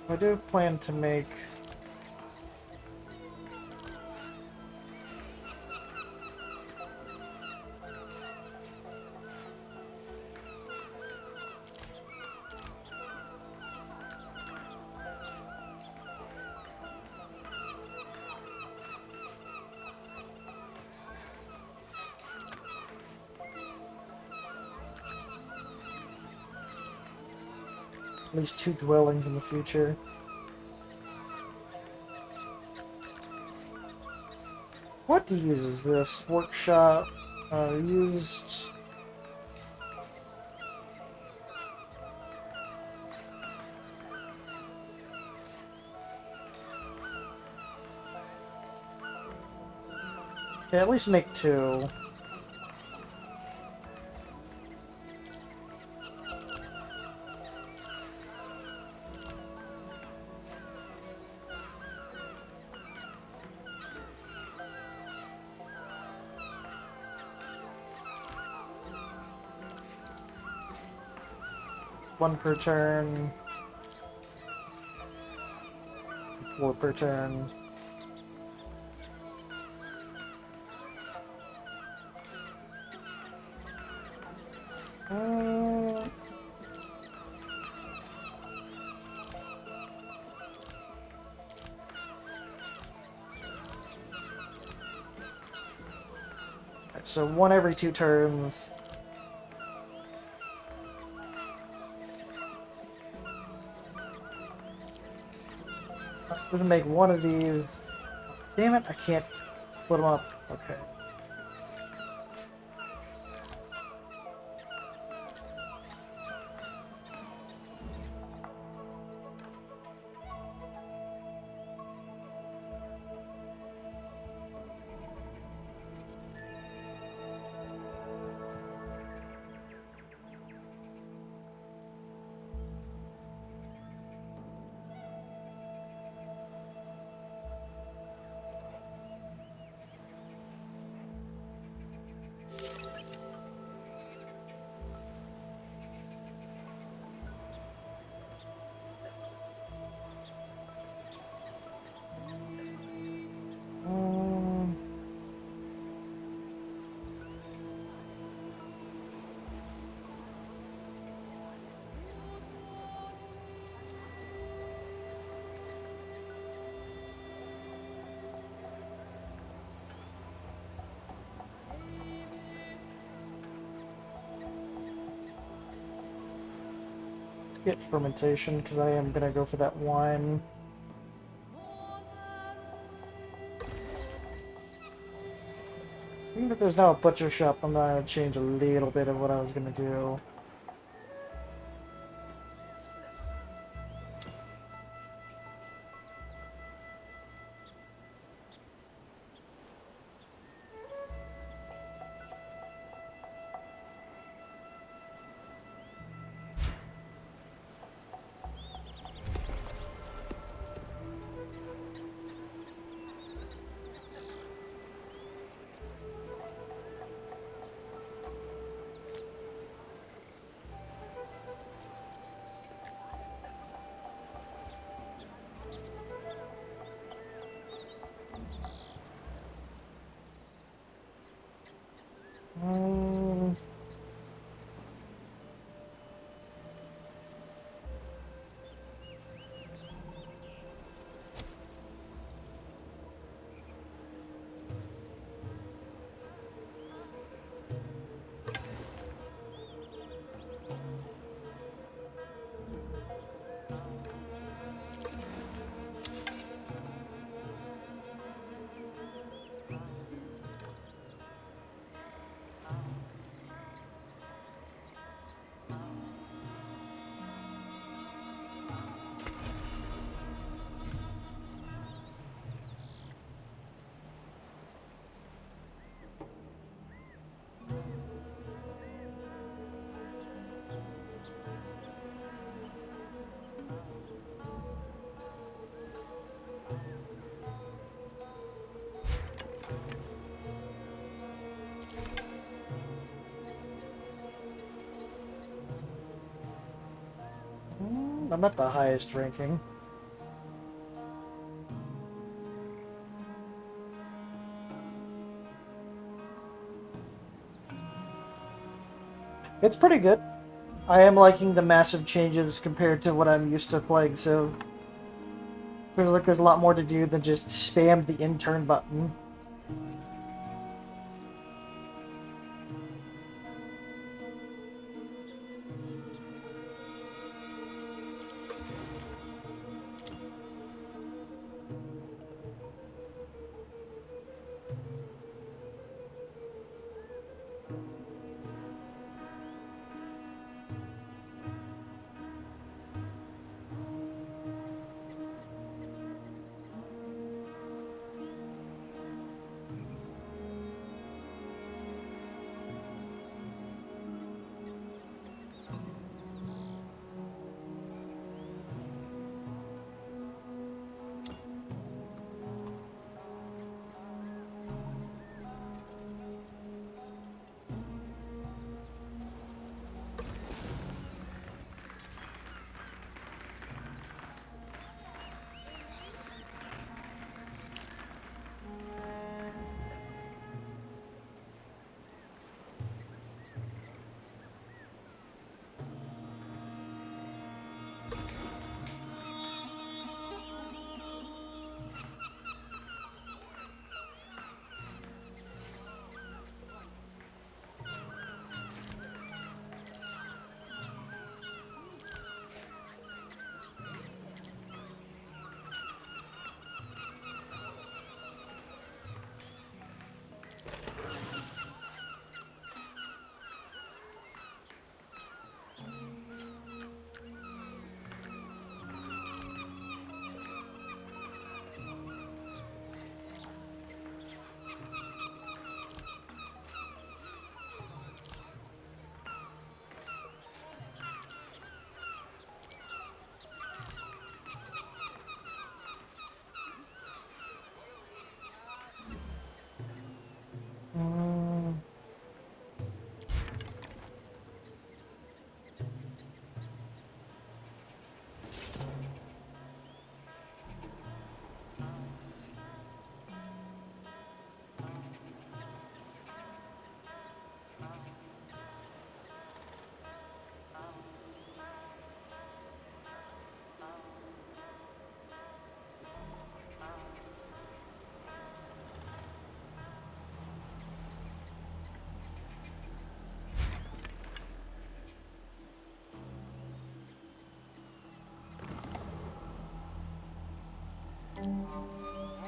I do plan to make... at least 2 dwellings in the future. What uses this? Workshop, used... Okay, at least make 2. One per turn. 4 per turn. So 1 every 2 turns. I'm gonna make 1 of these. Damn it, I can't split them up. Okay. Um, get fermentation because I am gonna go for that wine. Even if there's now a butcher shop, I'm gonna change a little bit of what I was gonna do. I'm not the highest ranking. It's pretty good. I am liking the massive changes compared to what I'm used to playing, so I feel like there's a lot more to do than just spam the intern button. Mm.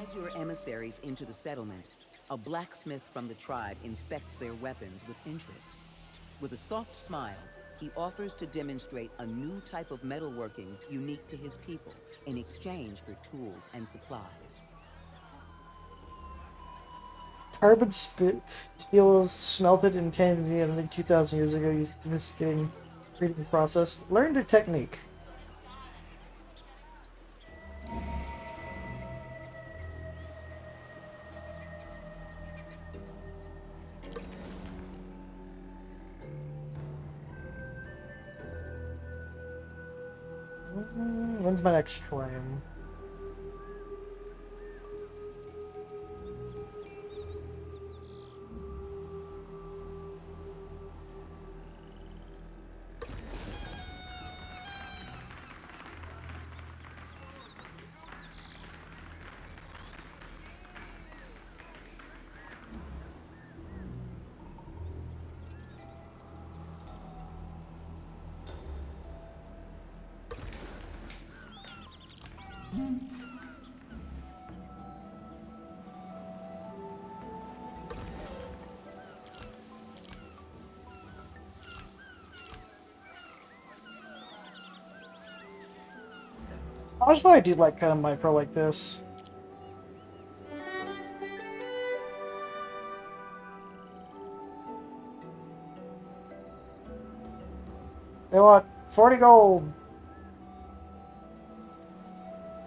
As your emissaries enter the settlement, a blacksmith from the tribe inspects their weapons with interest. With a soft smile, he offers to demonstrate a new type of metalworking unique to his people in exchange for tools and supplies. Carbon steel is smelted in Tanzania, I think 2,000 years ago, used sophisticated treating process. Learned a technique. When's my next claim? Honestly, I do like kind of micro like this. They want 40 gold.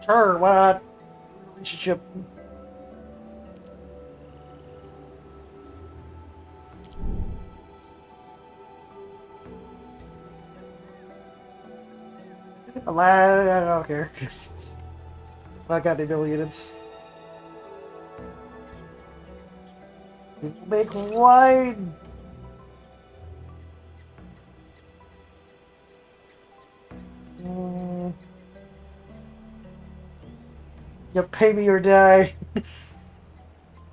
Sure, why not? Relationship. I don't care. I got any units. People make wine! Mm, you pay me or die.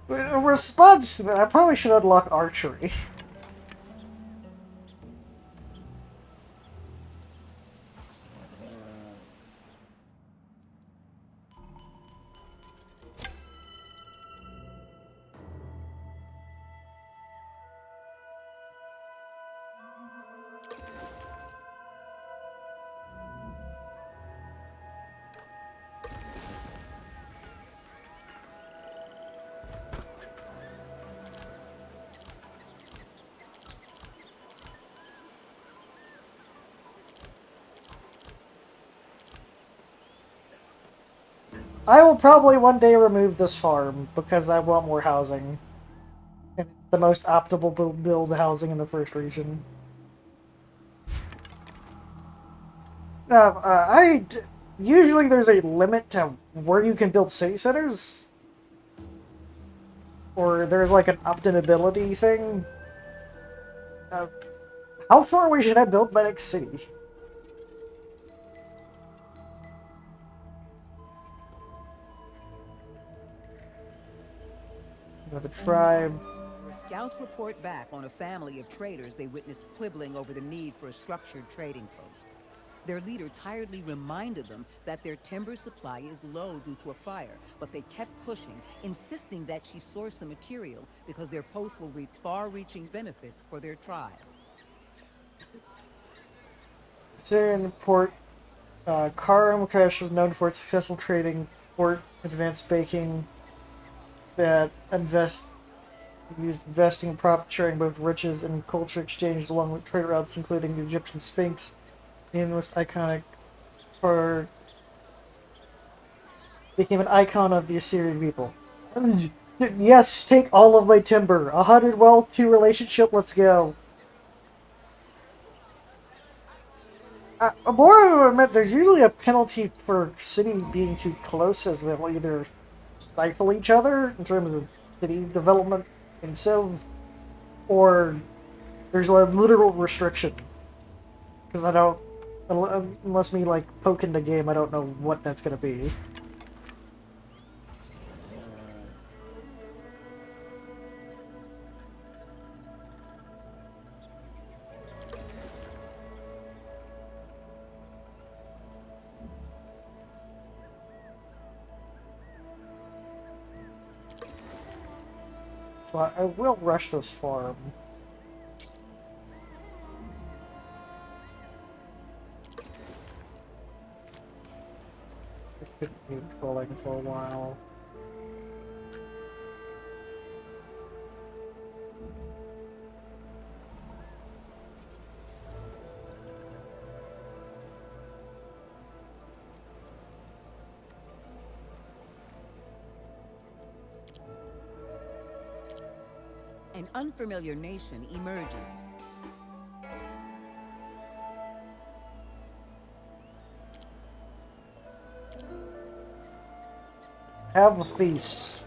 In response to that, I probably should unlock archery. I will probably one day remove this farm because I want more housing. And it's the most optimal build housing in the first region. Usually there's a limit to where you can build city centers. Or there's like an optimability thing. Uh, how far away should I build my next city? The tribe. Your scouts report back on a family of traders they witnessed quibbling over the need for a structured trading post. Their leader tiredly reminded them that their timber supply is low due to a fire, but they kept pushing, insisting that she source the material because their post will reap far-reaching benefits for their tribe. Syrian port. Karam Crash was known for its successful trading, port, advanced baking, that used investing in profit sharing both riches and culture exchanged along with trade routes, including the Egyptian Sphinx, the most iconic for became an icon of the Assyrian people. Yes, take all of my timber. 100 wealth, 2 relationship, let's go. More I admit, there's usually a penalty for city being too close, as they'll either stifle each other in terms of city development and so, or there's a literal restriction. Because I don't, unless me like poke in the game, I don't know what that's gonna be. But I will rush this farm. It could be trolling for a while. An unfamiliar nation emerges. Have a feast.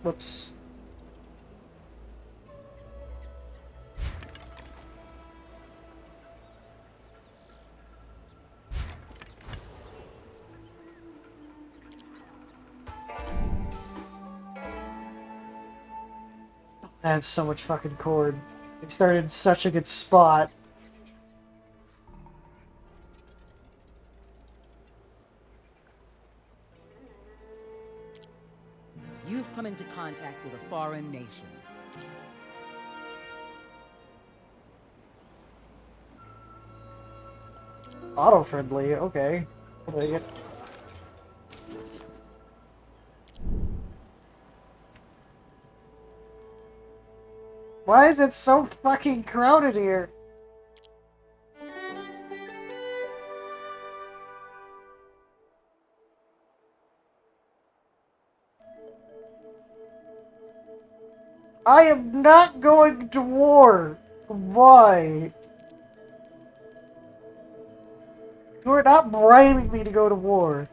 Whoops. That's so much fucking cord. It started in such a good spot. You've come into contact with a foreign nation. Auto-friendly, okay. I'll take it. Why is it so fucking crowded here? I am not going to war. Why? You are not bribing me to go to war.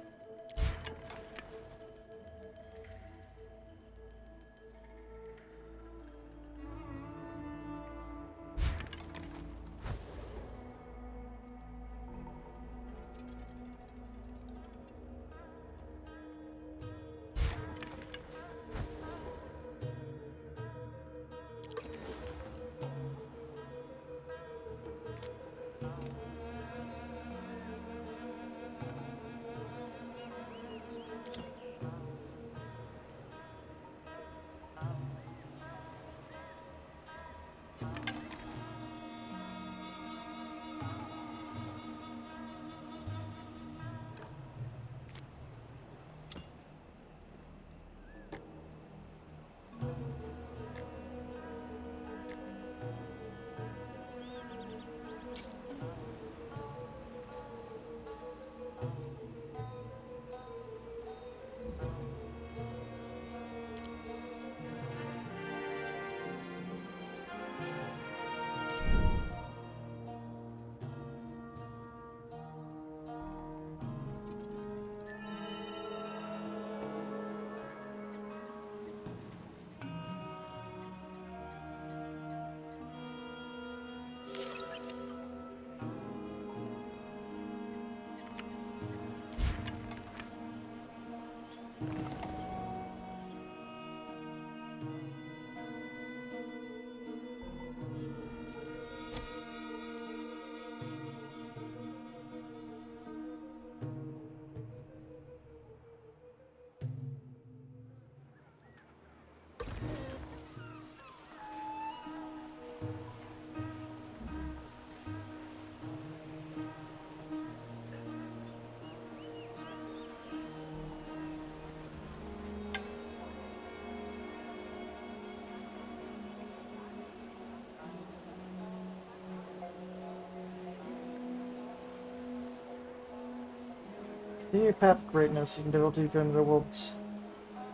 See your path of greatness. You can delve deeper into the worlds.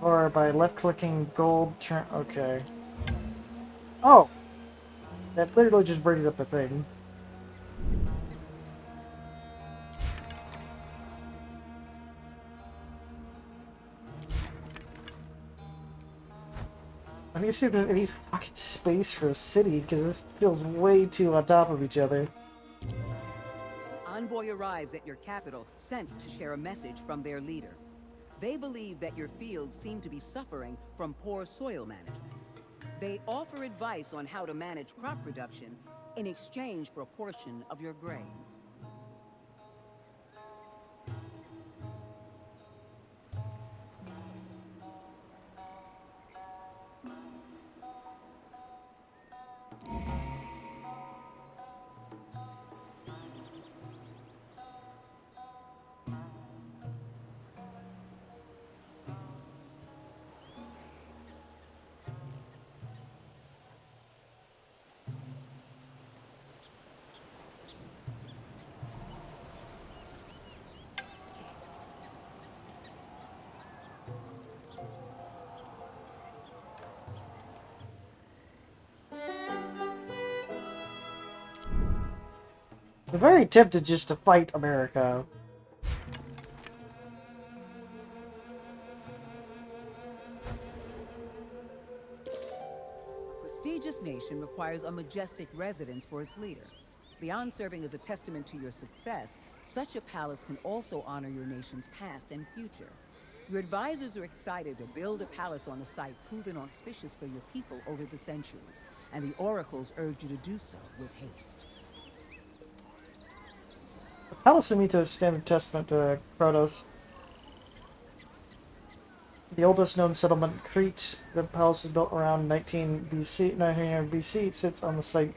Or by left-clicking gold turn. Okay. Oh! That literally just brings up a thing. I need to see if there's any fucking space for a city, because this feels way too on top of each other. Envoy arrives at your capital, sent to share a message from their leader. They believe that your fields seem to be suffering from poor soil management. They offer advice on how to manage crop production in exchange for a portion of your grains. I'm very tempted just to fight America. A prestigious nation requires a majestic residence for its leader. Beyond serving as a testament to your success, such a palace can also honor your nation's past and future. Your advisors are excited to build a palace on a site proven auspicious for your people over the centuries, and the oracles urge you to do so with haste. The Palace of Mito stands a testament to Kronos, the oldest known settlement in Crete. The palace was built around 900 BC. It sits on the site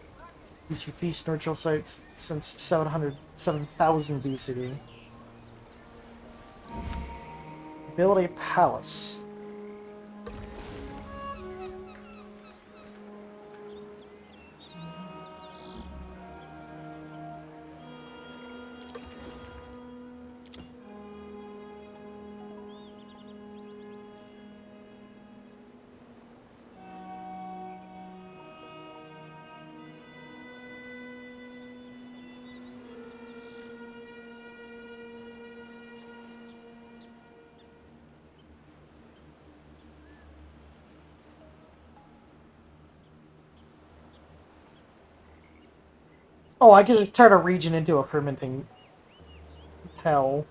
used for feast and ritual sites since 7,000 BCE. Build a palace. Oh, I could just turn a region into a fermenting hell.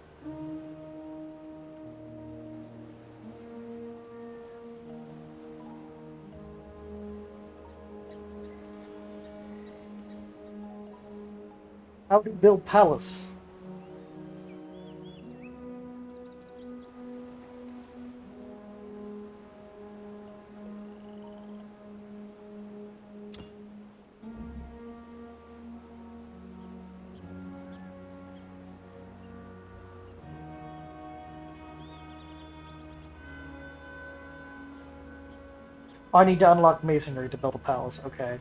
How do you build palace? Oh, I need to unlock masonry to build a palace. Okay.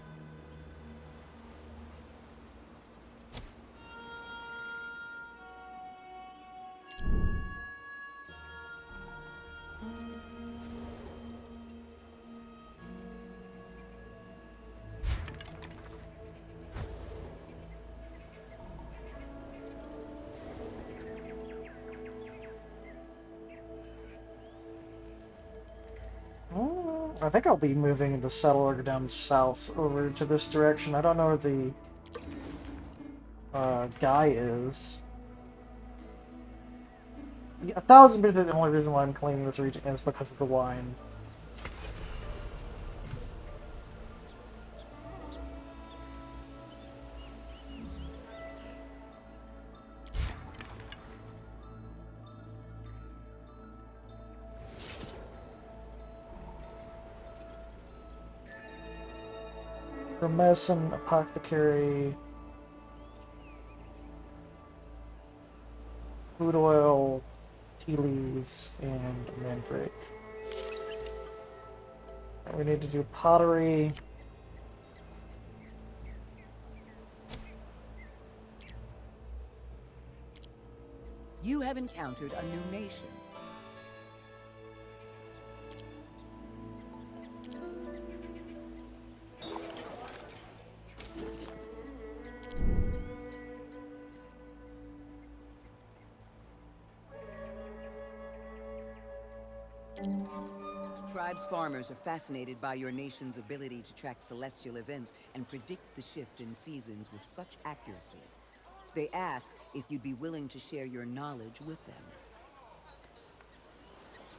I think I'll be moving the settler down south over to this direction. I don't know where the guy is. Yeah, 1,000% the only reason why I'm claiming this region is because of the wine. Medicine, apothecary, food oil, tea leaves, and mandrake. And we need to do pottery. You have encountered a new nation. Tribe's farmers are fascinated by your nation's ability to track celestial events and predict the shift in seasons with such accuracy. They ask if you'd be willing to share your knowledge with them.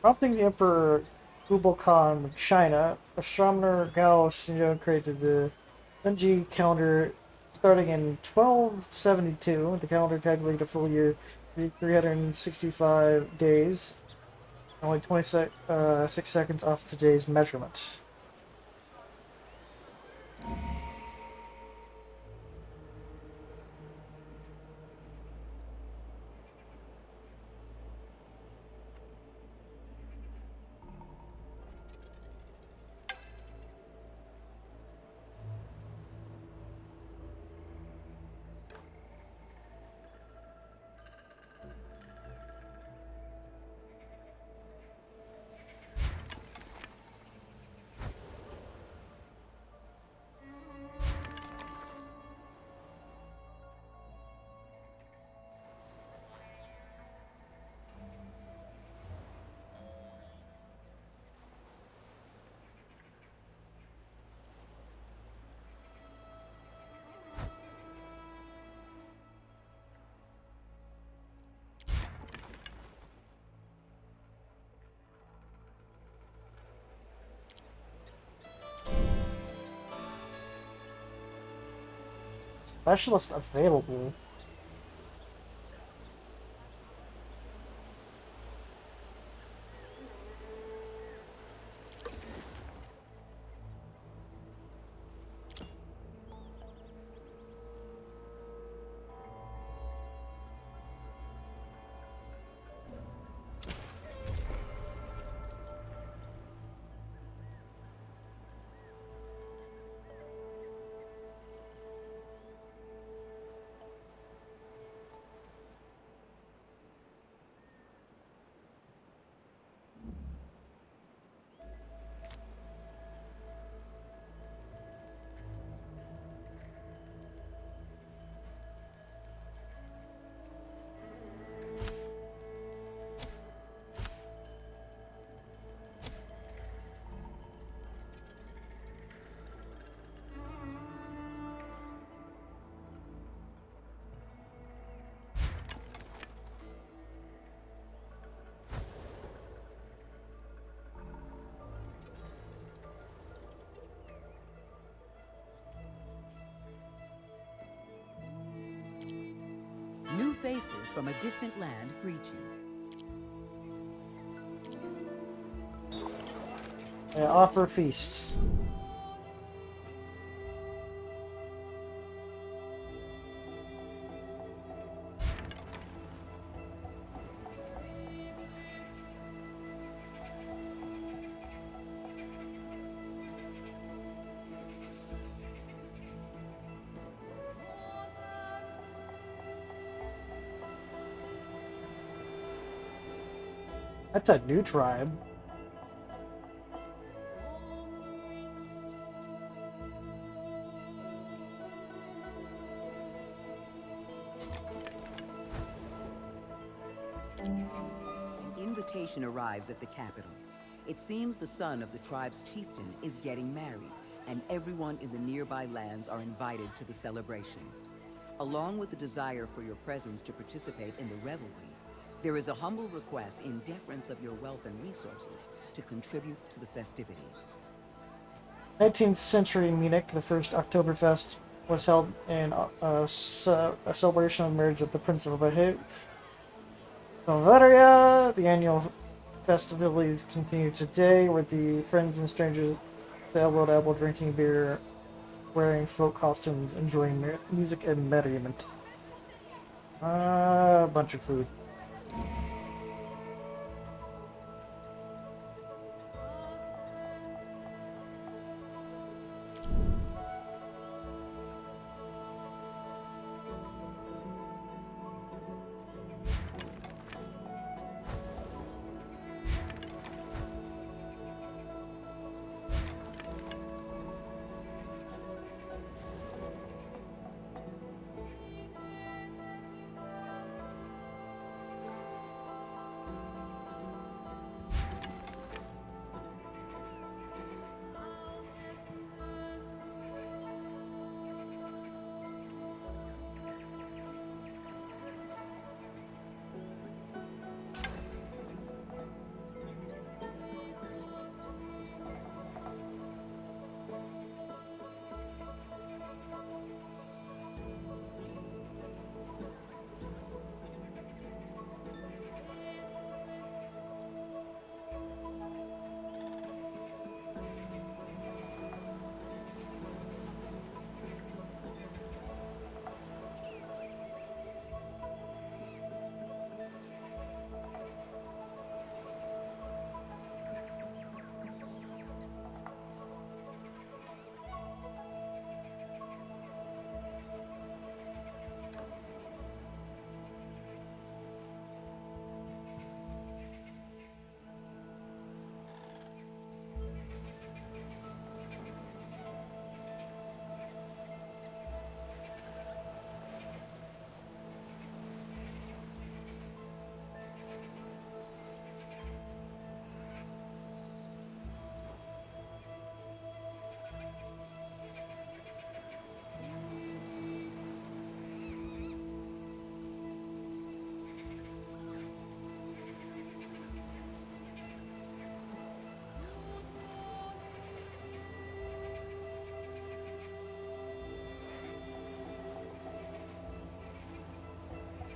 Prompting the Emperor Kublai Khan of China, astronomer Gao Xinzhou created the Senji calendar starting in 1272. The calendar calculated a full year, 365 days, only 6 seconds off today's measurement. Specialist available. faces from a distant land greet you. Offer feasts. That's a new tribe. An invitation arrives at the capital. It seems the son of the tribe's chieftain is getting married, and everyone in the nearby lands are invited to the celebration. Along with the desire for your presence to participate in the revelry, there is a humble request in deference of your wealth and resources to contribute to the festivities. 19th century Munich, the first Oktoberfest was held in a celebration of the marriage of the Prince of Bavaria. The annual festivities continue today, where the friends and strangers elbow to elbow, drinking beer, wearing folk costumes, enjoying music and merriment. A bunch of food.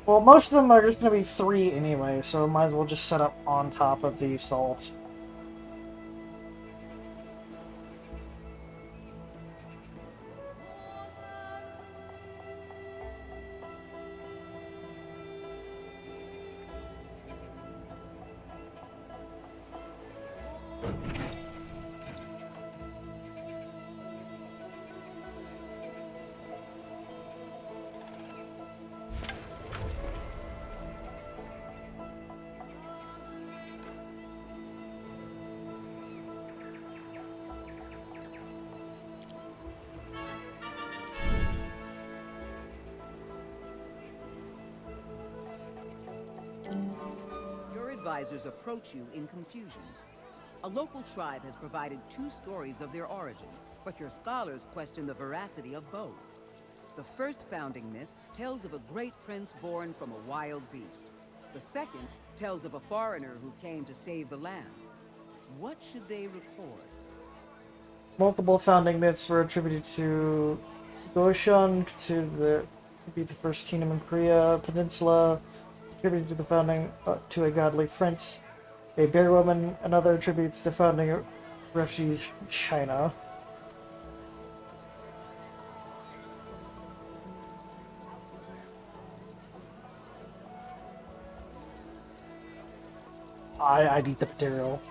Well, most of them are just going to be 3 anyway, so might as well just set up on top of the salt. Your advisors approach you in confusion. A local tribe has provided 2 stories of their origin, but your scholars question the veracity of both. The first founding myth tells of a great prince born from a wild beast. The second tells of a foreigner who came to save the land. What should they record? Multiple founding myths were attributed to Goshun, to the Be the first kingdom in Korea Peninsula, attributed to the founding to a godly prince. A bear woman, another attributes the founding of refugees China. I'd eat the material.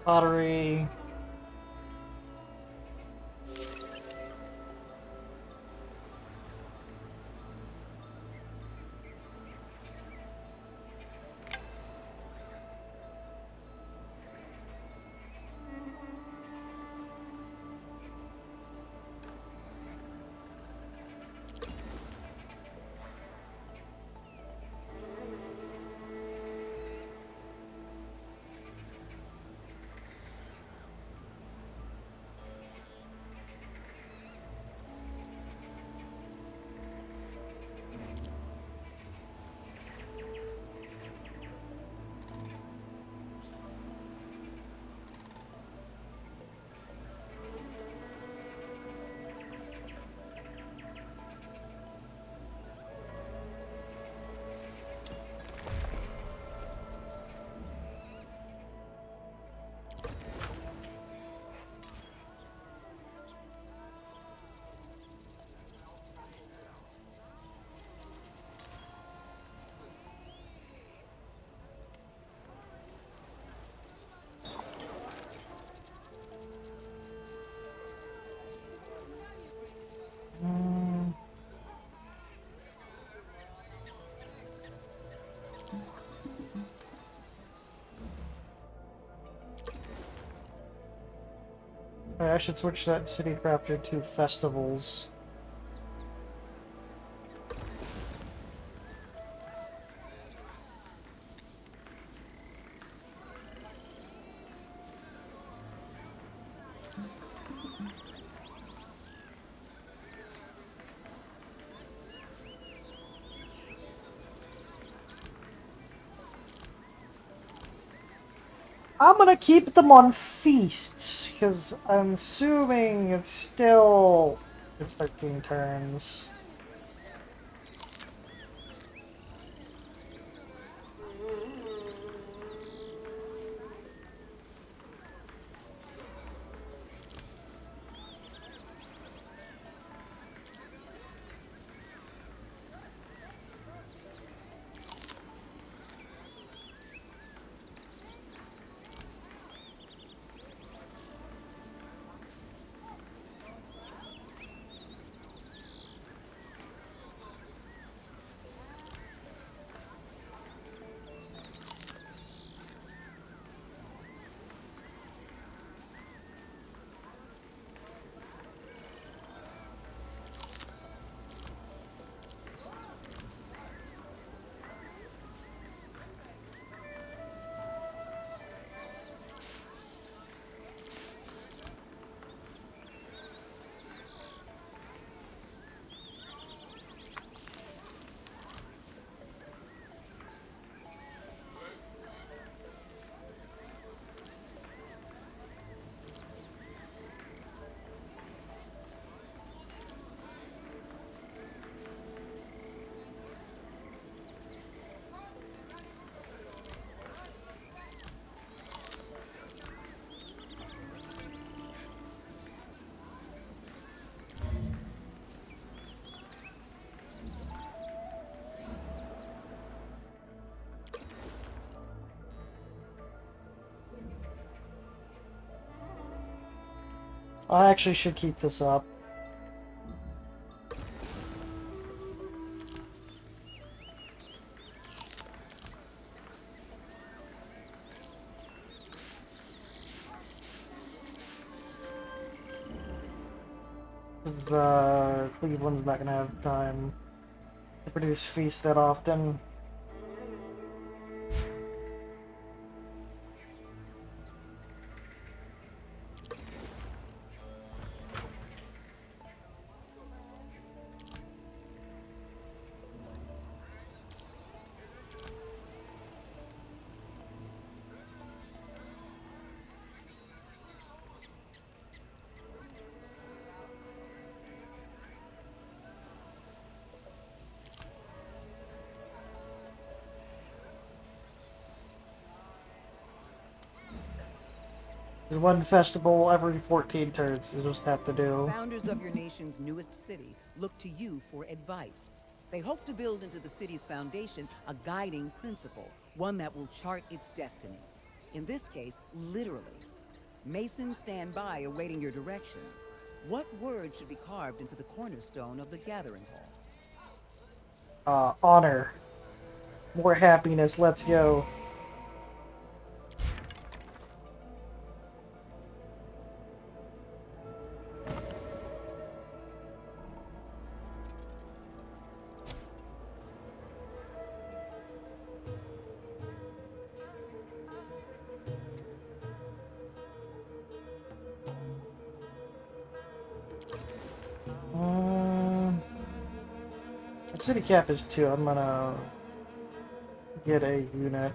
Pottery. I should switch that city crafter to festivals. I'm gonna keep them on feasts, because I'm assuming it's 13 turns. I actually should keep this up. Cleveland's not gonna have time to produce feasts that often. There's one festival every 14 turns. You just have to do. Founders of your nation's newest city look to you for advice. They hope to build into the city's foundation a guiding principle, one that will chart its destiny. In this case, literally. Masons stand by awaiting your direction. What word should be carved into the cornerstone of the gathering hall? Honor. More happiness. Let's go. The city cap is 2. I'm gonna get a unit.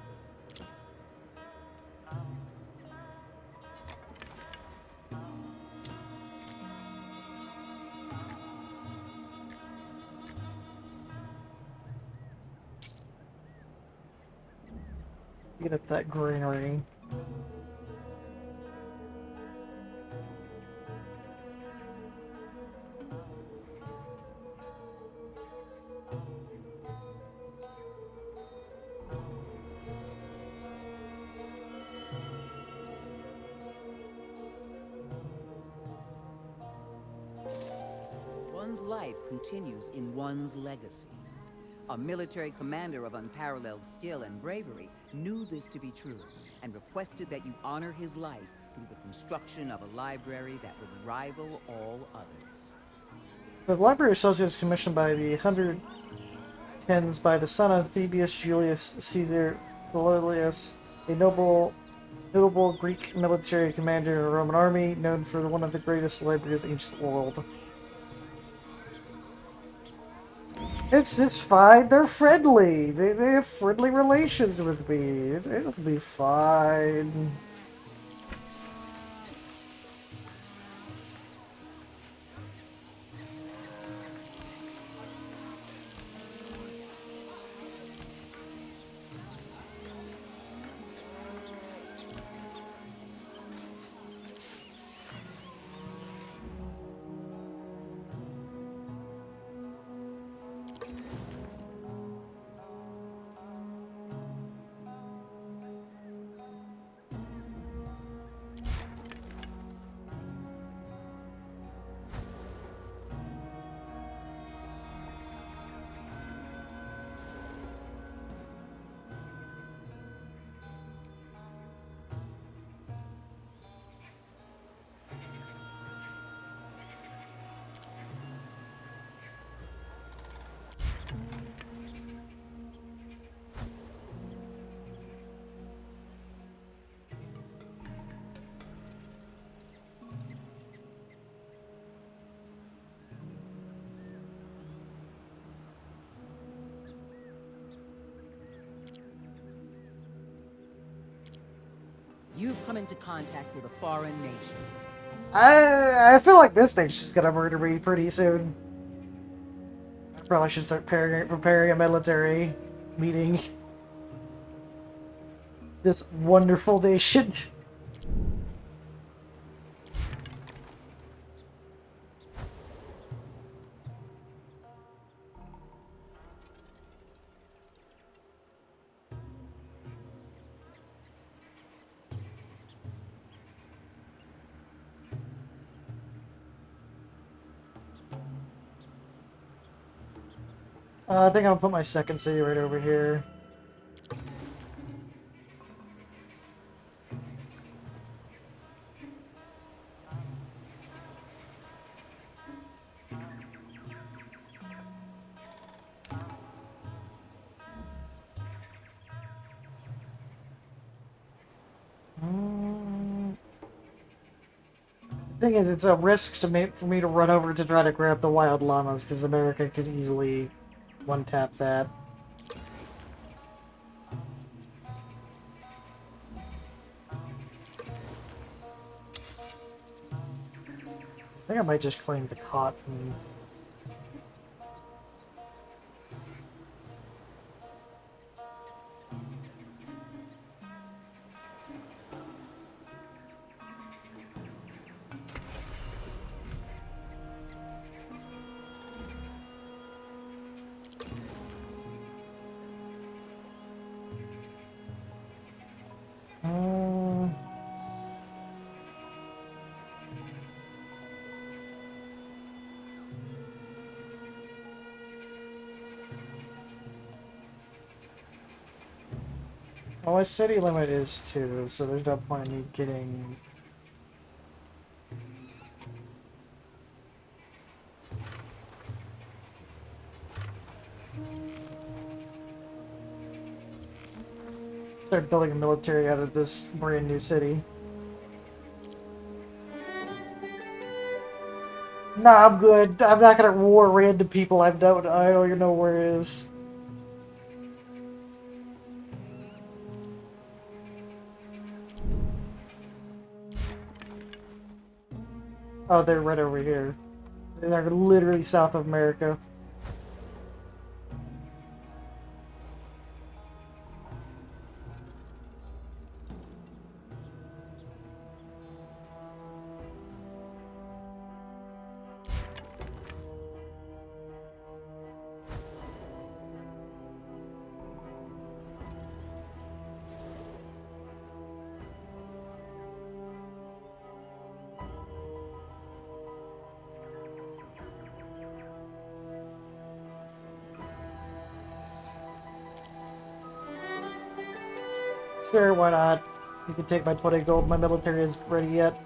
Get up that greenery. One's life continues in one's legacy. A military commander of unparalleled skill and bravery knew this to be true and requested that you honor his life through the construction of a library that would rival all others. The Library Associate is commissioned by the 110s by the son of Thebes Julius Caesar Valerius, a notable Greek military commander in the Roman army, known for one of the greatest libraries in the ancient world. It's fine. They're friendly. They have friendly relations with me. It'll be fine. You've come into contact with a foreign nation. I feel like this nation's gonna murder me pretty soon. I probably should start preparing a military meeting. This wonderful nation. I think I'll put my second city right over here. Mm, thing is, it's a risk for me to run over to try to grab the wild llamas, because America could easily one-tap that. I think I might just claim the cotton. Mm, well, my city limit is 2, so there's no point in me getting... Start building a military out of this brand new city. Nah, I'm good. I'm not gonna war random people I don't even know where it is. Oh, they're right over here. They're literally South of America. Sure, why not? You can take my 20 gold. My military isn't ready yet.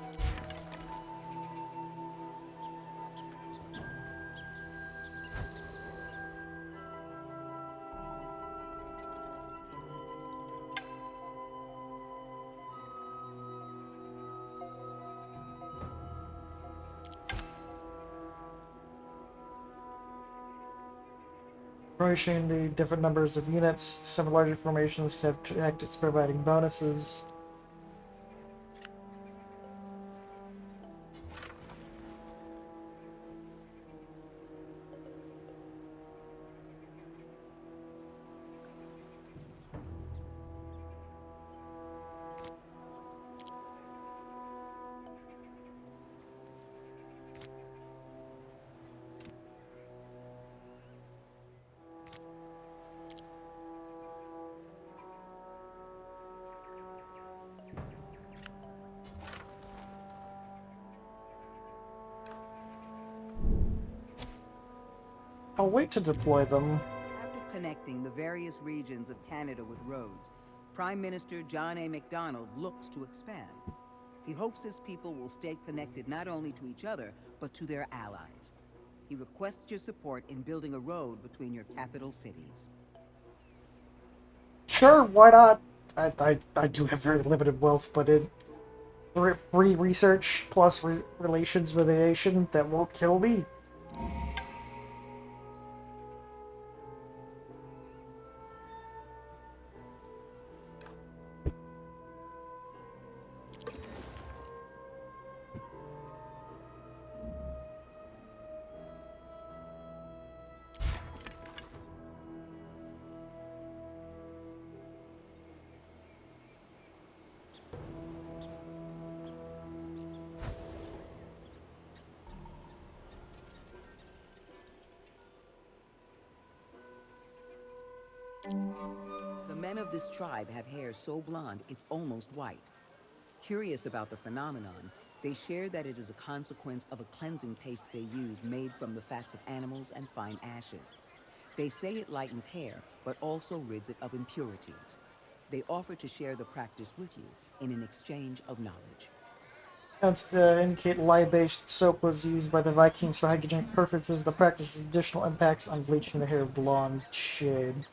Promotion the different numbers of units. Some larger formations can have tactics providing bonuses. I'll wait to deploy them. After connecting the various regions of Canada with roads, Prime Minister John A. Macdonald looks to expand. He hopes his people will stay connected not only to each other, but to their allies. He requests your support in building a road between your capital cities. Sure, why not? I do have very limited wealth, but it free research plus relations with a nation that won't kill me. The men of this tribe have hair so blonde it's almost white. Curious about the phenomenon, they share that it is a consequence of a cleansing paste they use made from the fats of animals and fine ashes. They say it lightens hair, but also rids it of impurities. They offer to share the practice with you in an exchange of knowledge. Notes to indicate lye-based soap was used by the Vikings for hygienic purposes. The practice's additional impacts on bleaching the hair blonde shade.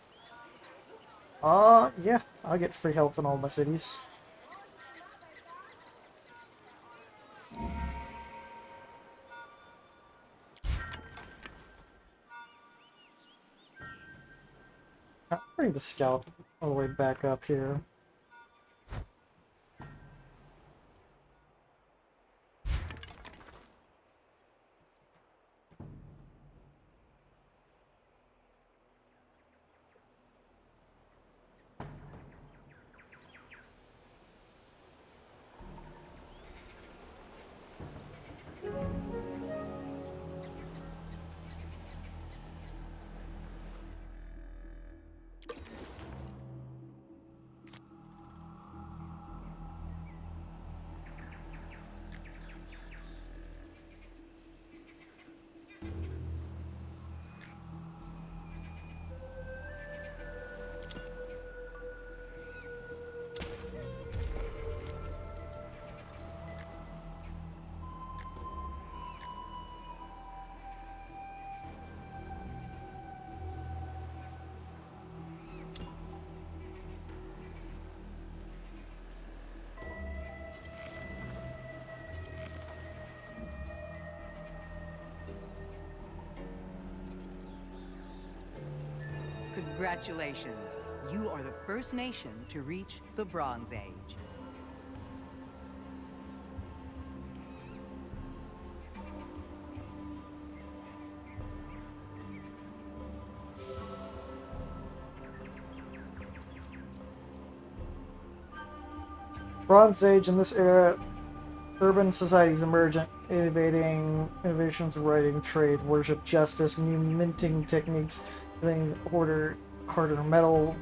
Yeah, I'll get free health in all my cities. I'll bring the scout all the way back up here. Congratulations! You are the first nation to reach the Bronze Age. Bronze Age in this era, urban societies emergent, innovations in writing, trade, worship, justice, new minting techniques, then harder metal.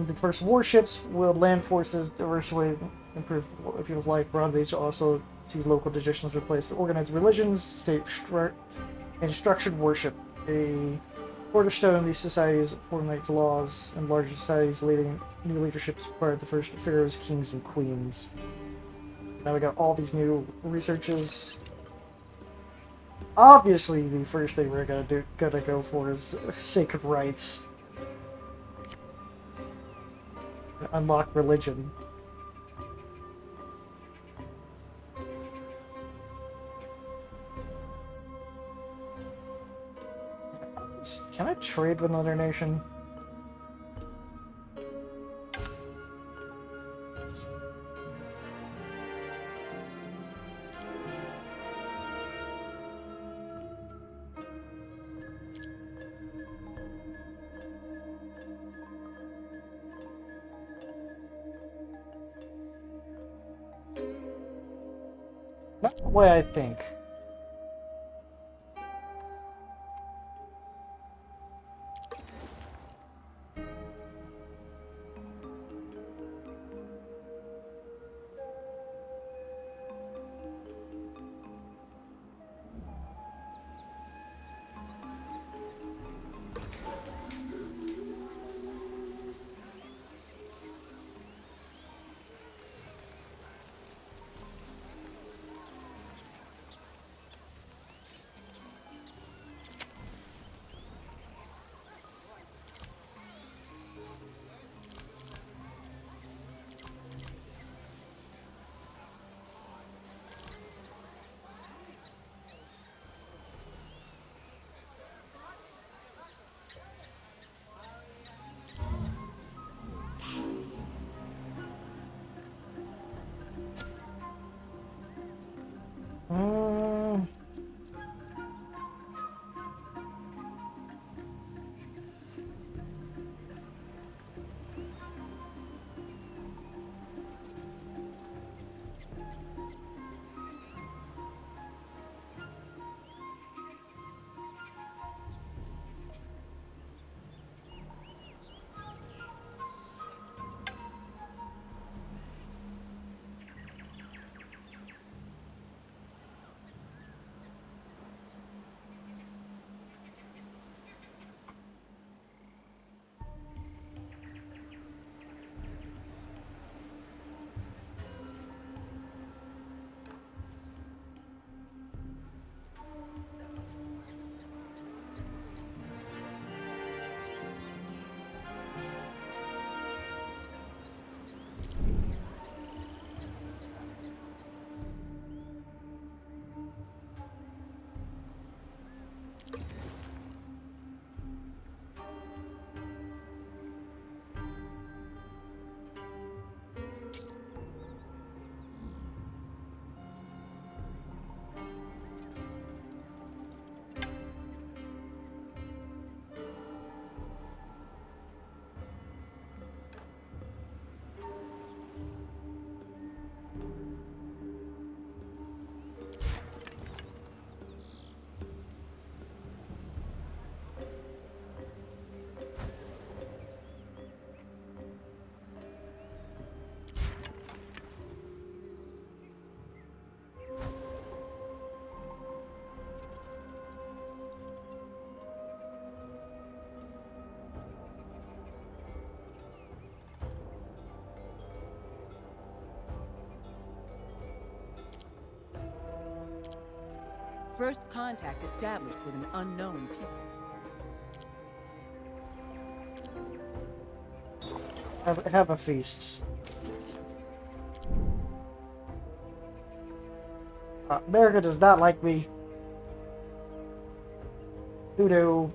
The first warships, wield land forces, diverse ways improve people's life. Bronze Age also sees local traditions replace organized religions, and structured worship. A cornerstone in these societies formulates laws, and larger societies leading new leaderships required the first pharaohs, kings, and queens. Now we got all these new researches. Obviously, the first thing we're gonna go for is sacred rites. Unlock religion. Can I trade with another nation? Not the way I think. First contact established with an unknown people. Have a feast. America does not like me. Doo-doo.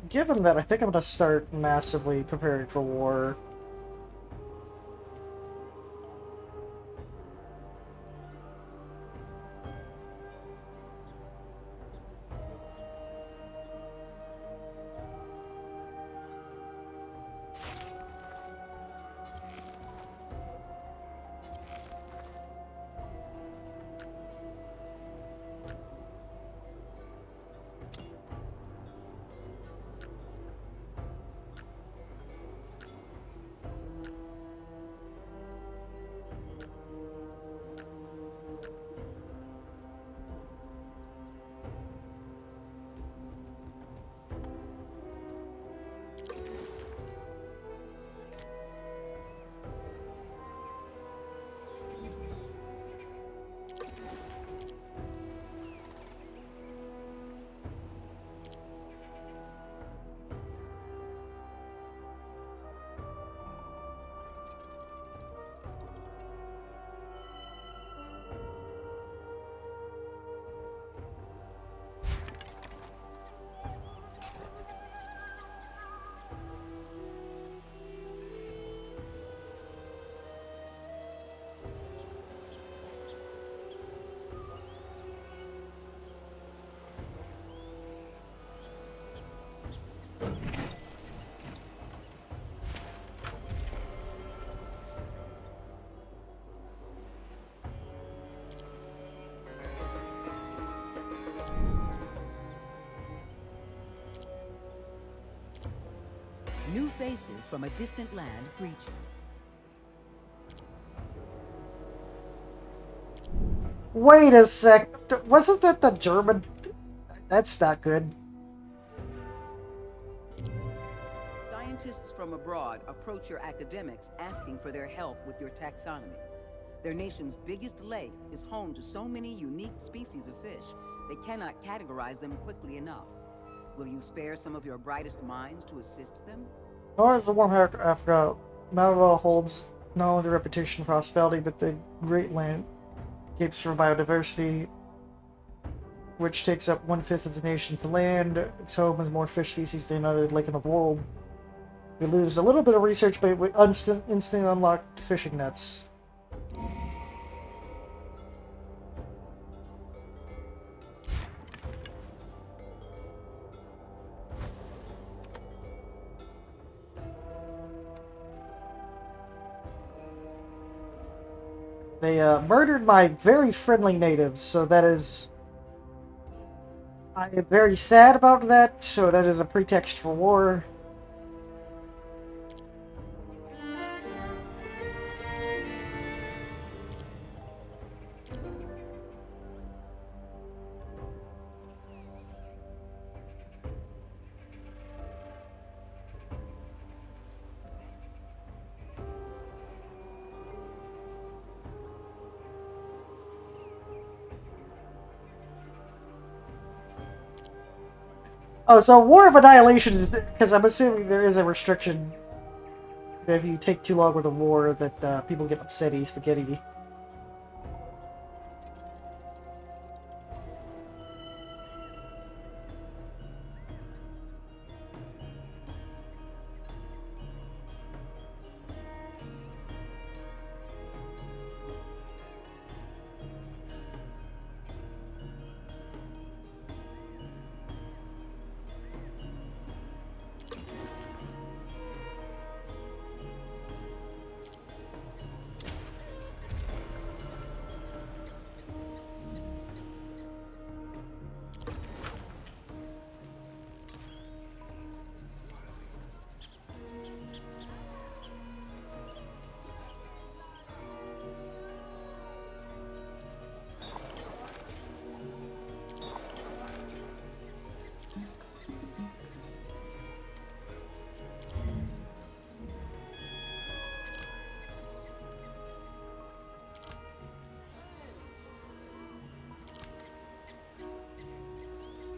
Given that, I think I'm gonna start massively preparing for war. New faces from a distant land greet you. Wait a sec. Wasn't that the German? That's not good. Scientists from abroad approach your academics asking for their help with your taxonomy. Their nation's biggest lake is home to so many unique species of fish, they cannot categorize them quickly enough. Will you spare some of your brightest minds to assist them? Nor is the warm Africa. Malwa holds not only the reputation for hospitality, but the great landscapes for biodiversity, which takes up 1/5 of the nation's land. Its home is more fish species than other lake in the world. We lose a little bit of research, but we instantly unlocked fishing nets. They murdered my very friendly natives, so that is... I am very sad about that, so that is a pretext for war. Oh, so War of Annihilation is... because I'm assuming there is a restriction that if you take too long with a war that people get upsetty spaghetti.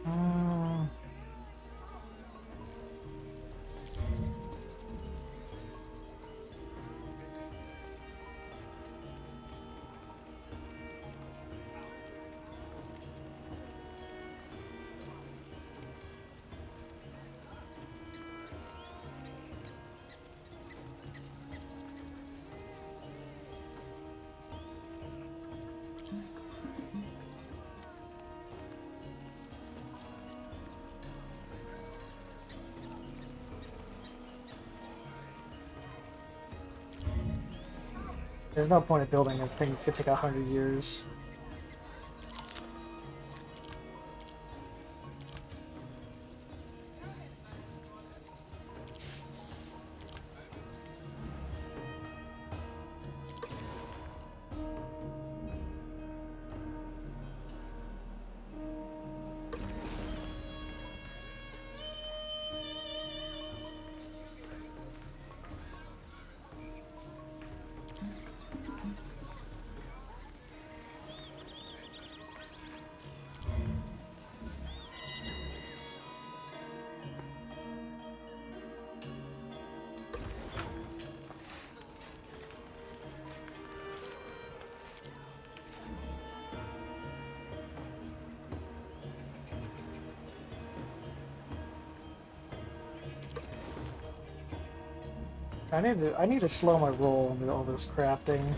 Mm. There's no point in building a thing that's gonna take 100 years. I need to slow my roll into all this crafting.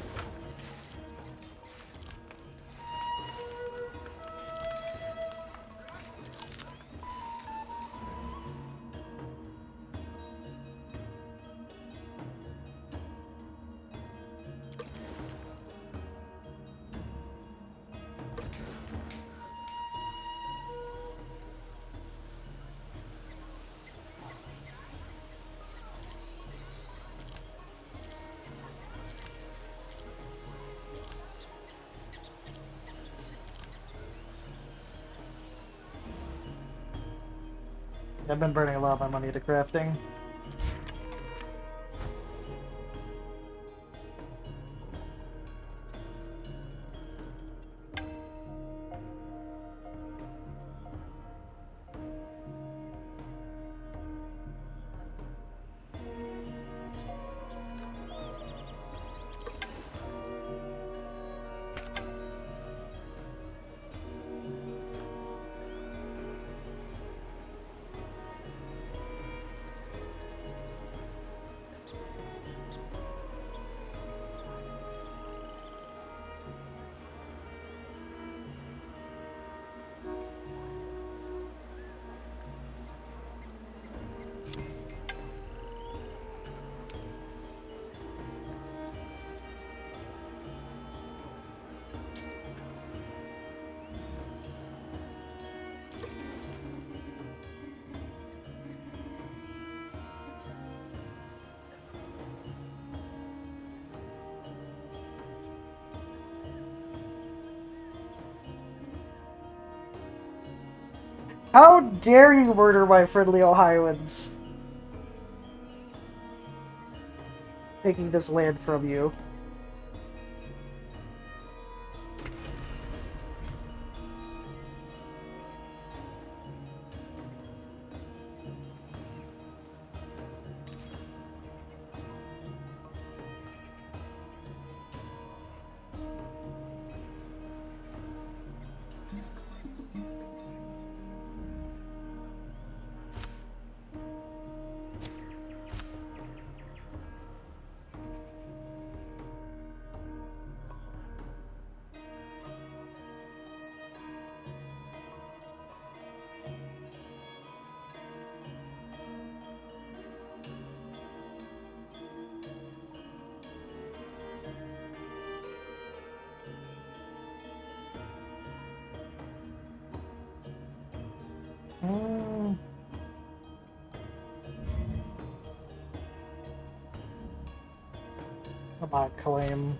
I've been burning a lot of my money to crafting. How dare you murder my friendly Ohioans? Taking this land from you. Mm. About claim.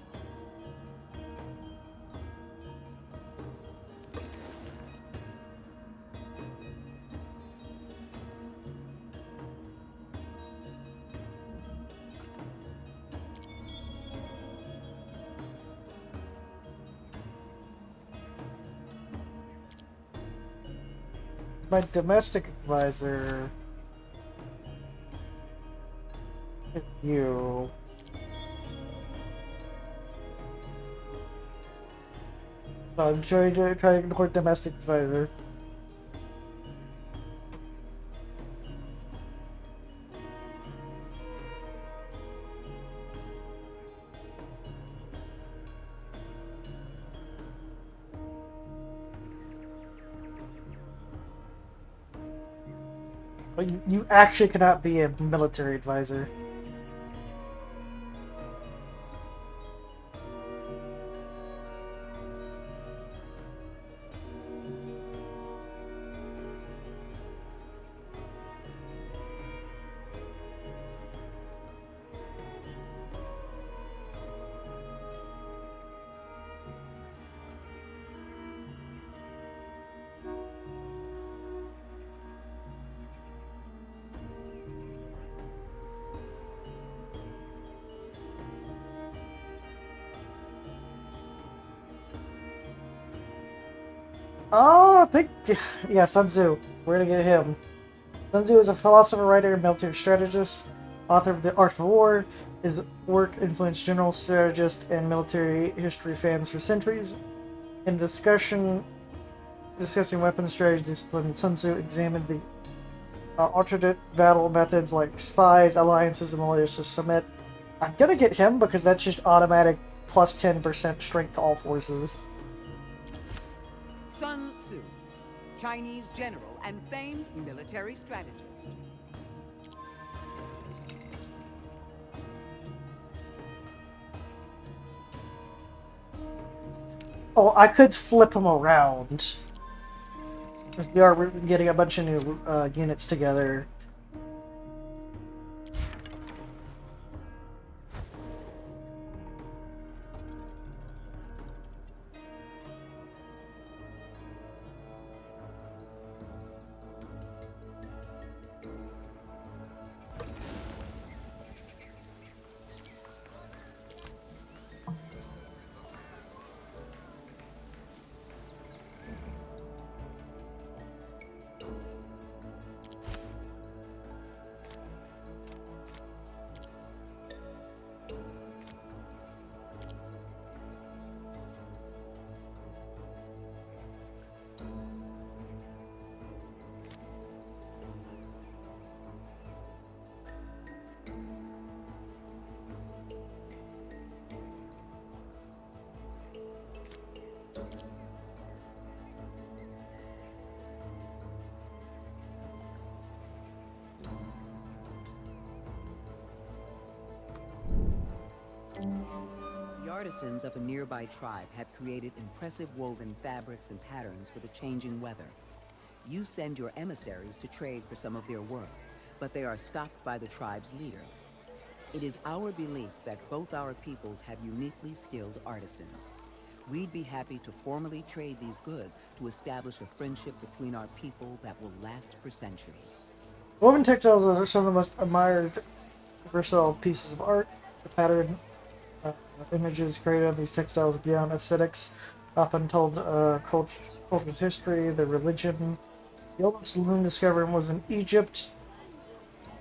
My domestic advisor is you. So I'm trying to ignore domestic advisor. But you actually cannot be a military advisor. Oh, I think, yeah, Sun Tzu. We're gonna get him. Sun Tzu is a philosopher, writer, and military strategist, author of The Art of War. His work influenced general strategists and military history fans for centuries. In discussing weapons strategy discipline, Sun Tzu examined the alternate battle methods like spies, alliances, and malicious submit. I'm gonna get him because that's just automatic plus 10% strength to all forces. Sun Tzu, Chinese general and famed military strategist. Oh, I could flip him around. Because we are getting a bunch of new units together. The artisans of a nearby tribe have created impressive woven fabrics and patterns for the changing weather. You send your emissaries to trade for some of their work, but they are stopped by the tribe's leader. It is our belief that both our peoples have uniquely skilled artisans. We'd be happy to formally trade these goods to establish a friendship between our people that will last for centuries. Woven textiles are some of the most admired versatile pieces of art. The pattern images created on these textiles beyond aesthetics, often told cultural history, their religion. The oldest loom discovered was in Egypt,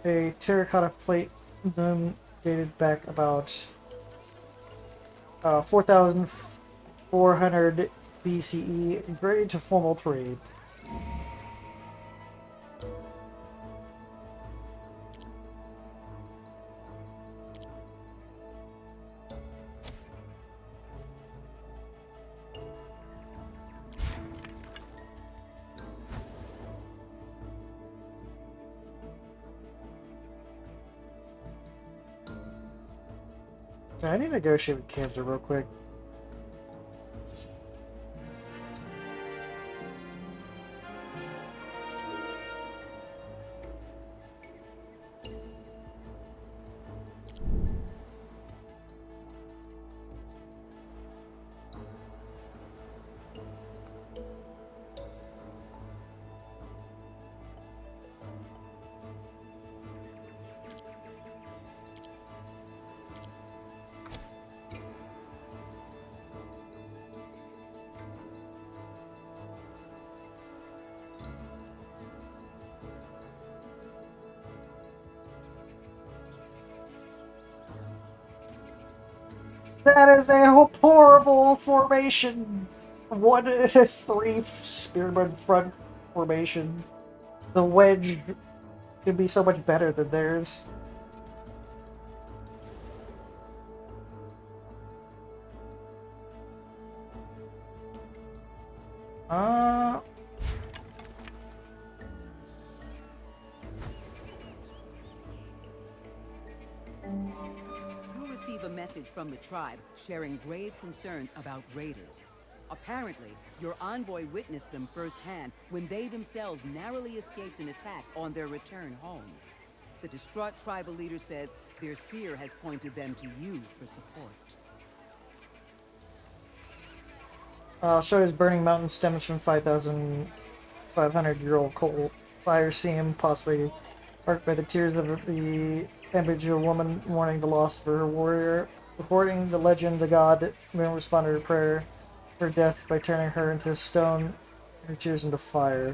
a terracotta plate loom dated back about 4,400 BCE, engraved to formal trade. Okay, I need to negotiate with Kansas real quick. That is a horrible formation. 1-3 spearman front formation. The wedge could be so much better than theirs. Uh, You receive a message from the tribe sharing grave concerns about raiders. Apparently, your envoy witnessed them firsthand when they themselves narrowly escaped an attack on their return home. The distraught tribal leader says their seer has pointed them to you for support. show his burning mountain stems from 5,500-year-old coal fire seam, possibly sparked by the tears of the image of a woman mourning the loss of her warrior. According to the legend, the god Moon responded to prayer for death by turning her into stone and her tears into fire.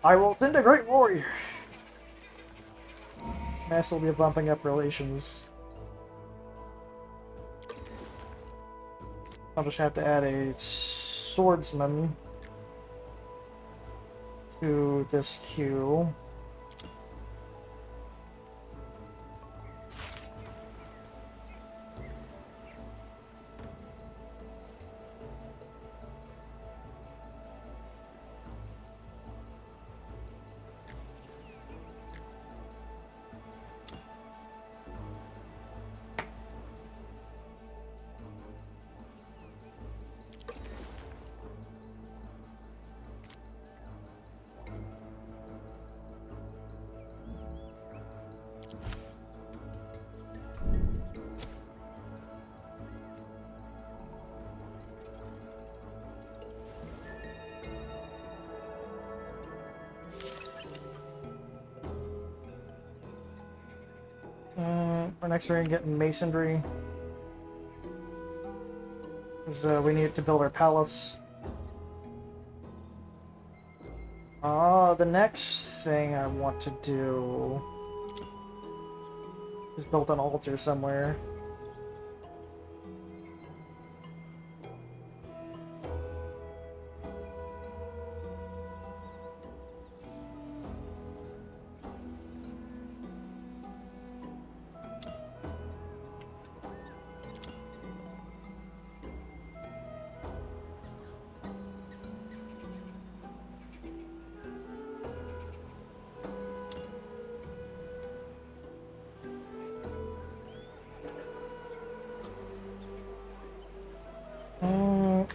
I will send a great warrior! Massively bumping up relations. I'll just have to add a swordsman to this queue. For next we're gonna get masonry. Because we need to build our palace. The next thing I want to do is build an altar somewhere.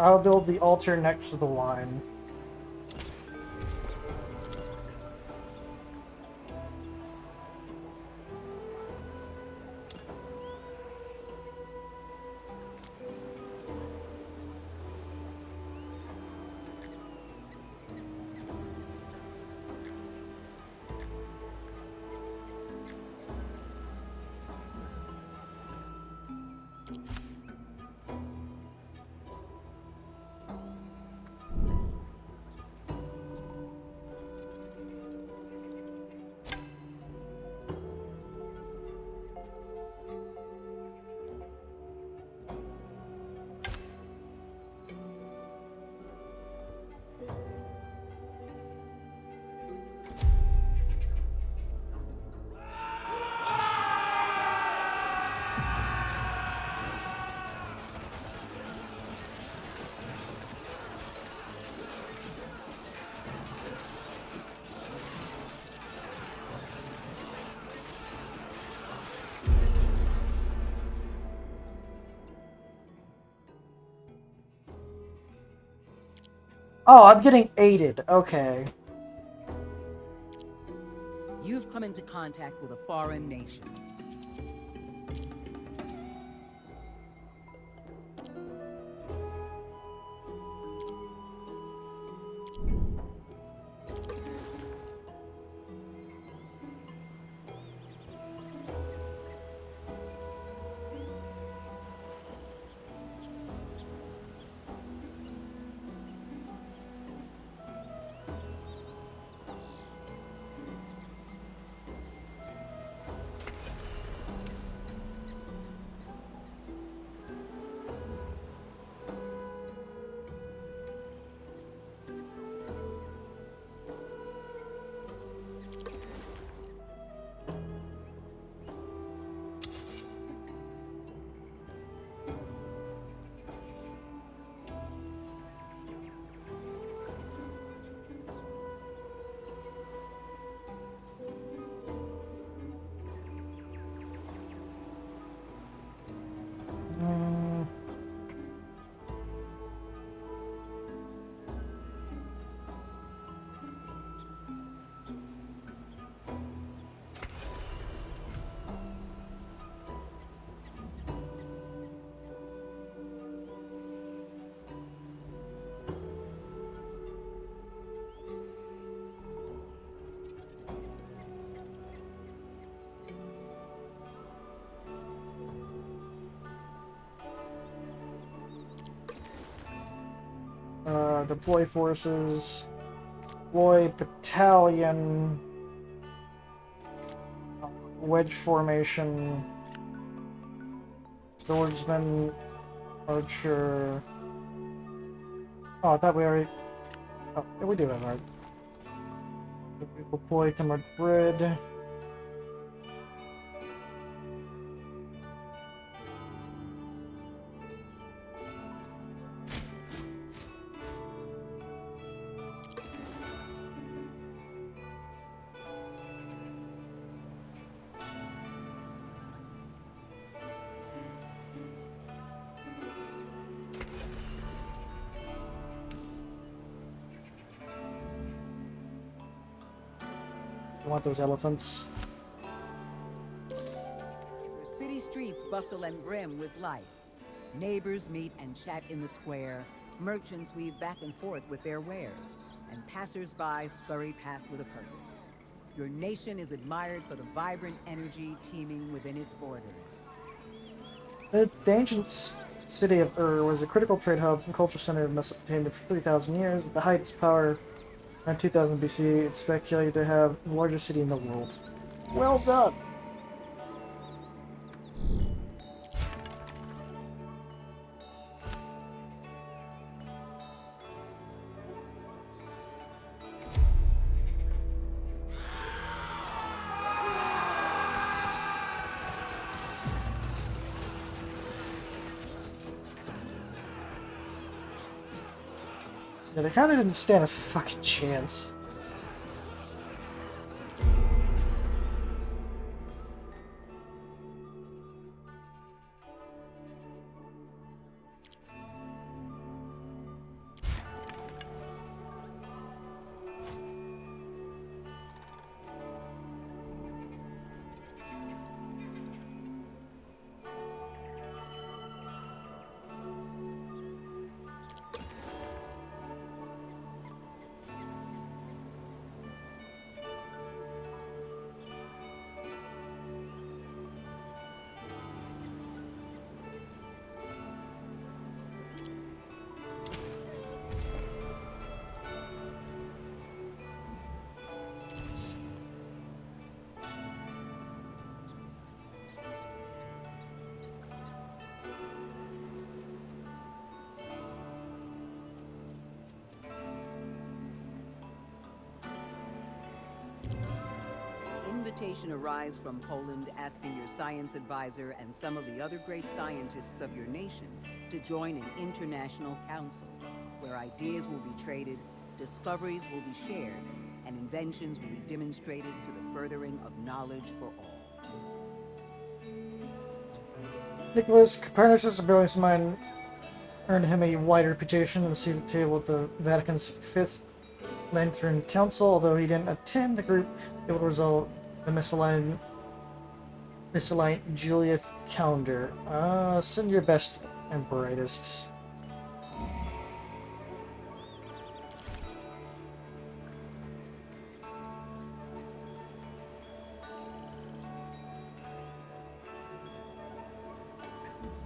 I'll build the altar next to the line. Oh, I'm getting aided. Okay. You've come into contact with a foreign nation. deploy forces. Deploy battalion. Wedge formation. Swordsman. Archer. Oh, I thought we already... Oh, yeah, we do have our... Deploy to Madrid. I want those elephants. Your city streets bustle and brim with life. Neighbors meet and chat in the square. Merchants weave back and forth with their wares. And passers-by scurry past with a purpose. Your nation is admired for the vibrant energy teeming within its borders. The ancient city of Ur was a critical trade hub and cultural center of Mesopotamia for 3,000 years. At the height of its power, around 2000 BC, it's speculated to have the largest city in the world. Well done! Yeah, they kinda didn't stand a fucking chance. Invitation arrives from Poland asking your science advisor and some of the other great scientists of your nation to join an international council where ideas will be traded, discoveries will be shared, and inventions will be demonstrated to the furthering of knowledge for all. Nicholas Copernicus' brilliance mind earned him a wide reputation in the seat at the table at the Vatican's Fifth Lantern Council. Although he didn't attend the group, it would result in the misaligned Julius calendar. Send your best and brightest.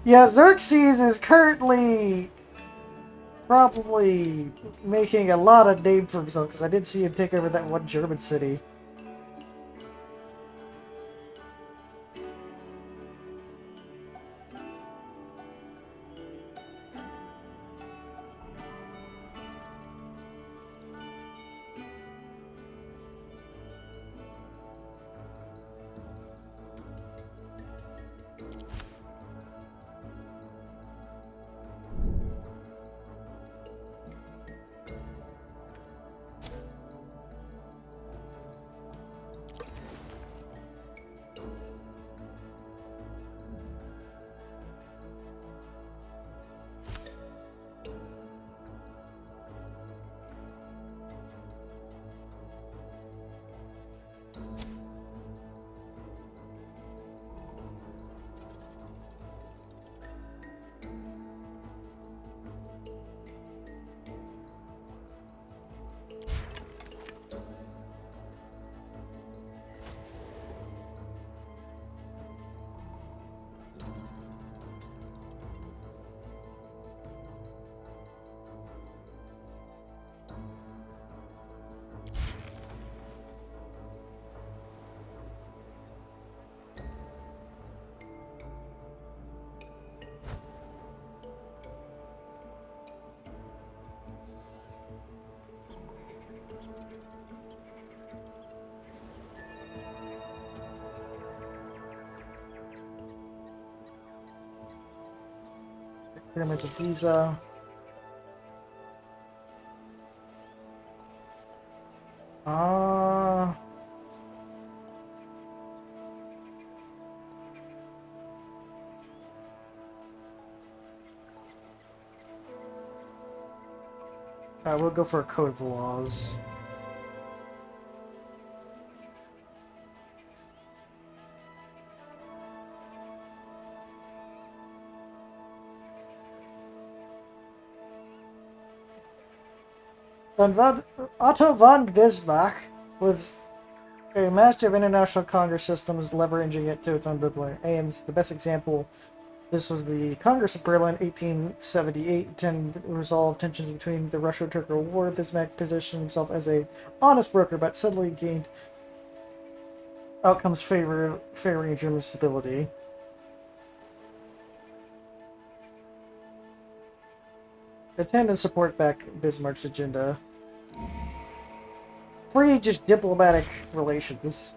Yeah, Xerxes is currently probably making a lot of name for himself, because I did see him take over that one German city. Pyramids of Giza. Uh, we'll go for a code of laws. Otto von Bismarck was a master of international Congress systems, leveraging it to its own deadline. And the best example, this was the Congress of Berlin, 1878, intended to resolve tensions between the Russo-Turkish War. Bismarck positioned himself as a honest broker, but suddenly gained outcomes favoring German stability. Attend and support back Bismarck's agenda. Free, just diplomatic relations.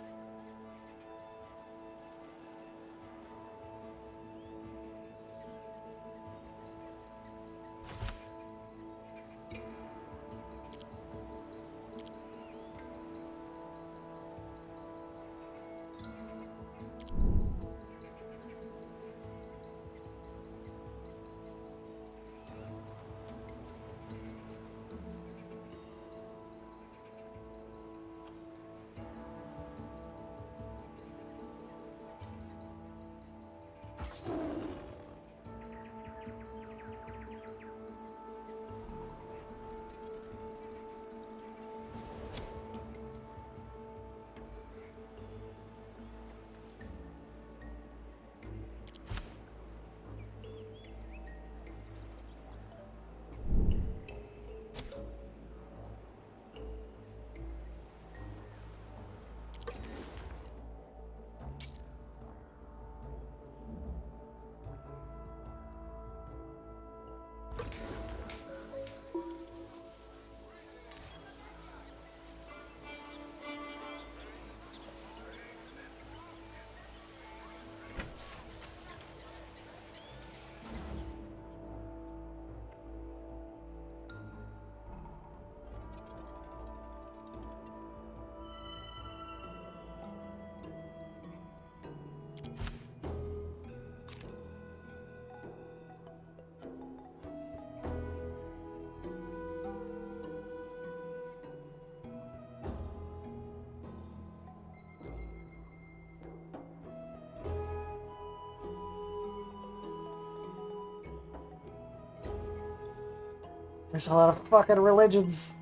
There's a lot of fucking religions.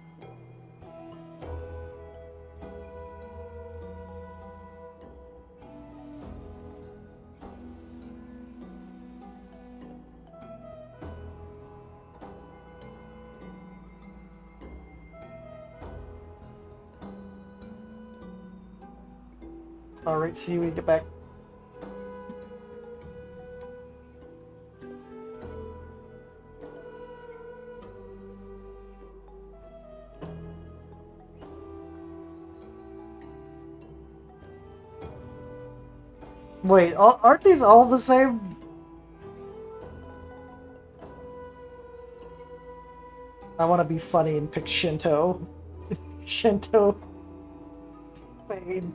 Alright, see you when you get back. Wait, aren't these all the same? I want to be funny and pick Shinto. Shinto. Spain.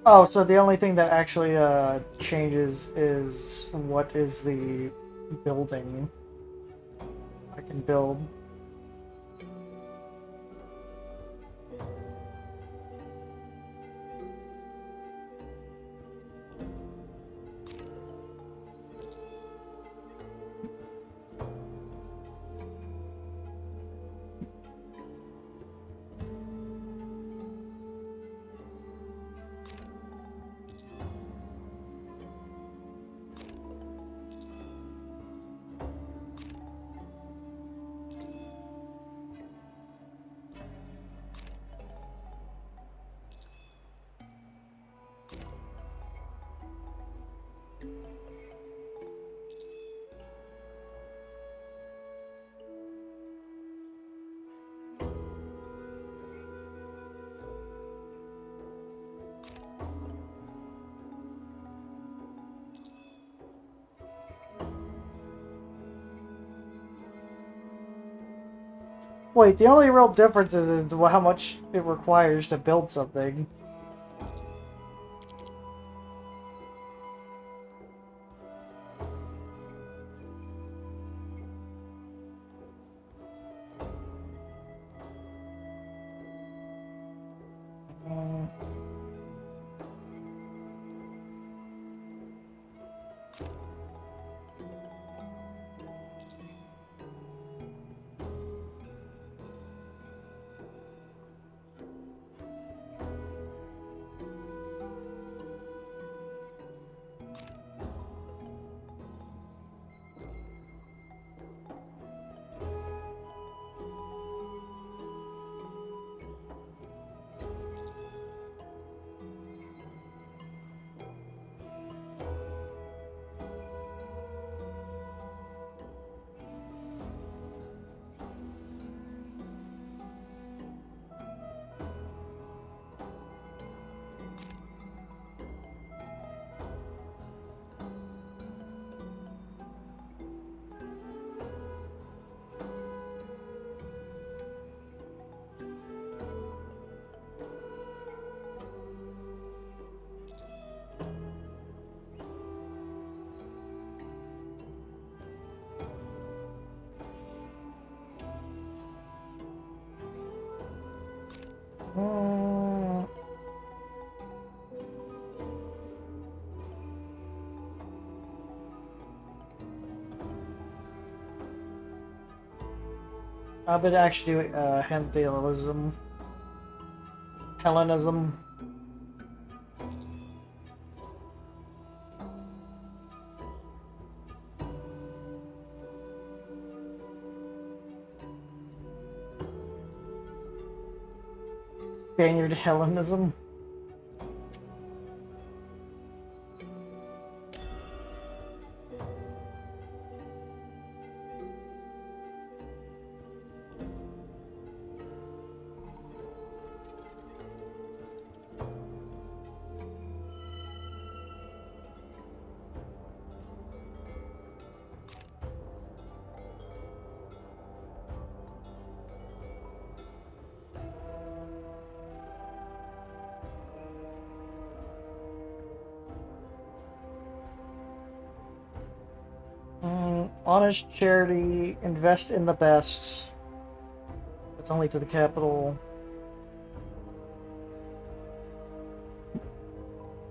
Oh, so the only thing that actually changes is what is the building I can build. Wait, the only real difference is how much it requires to build something. Mm. Mm. I've been actually doing Hellenism. Hellenism. Spaniard Hellenism. Honest charity, invest in the best. That's only to the capital.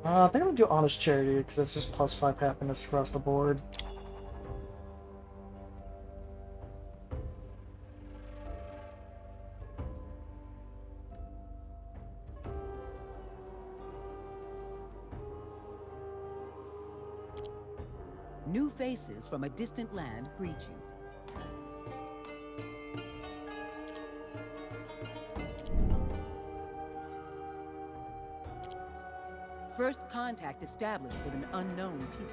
I think I'm gonna do honest charity because it's just +5 happiness across the board. New faces from a distant land greet you. First contact established with an unknown people.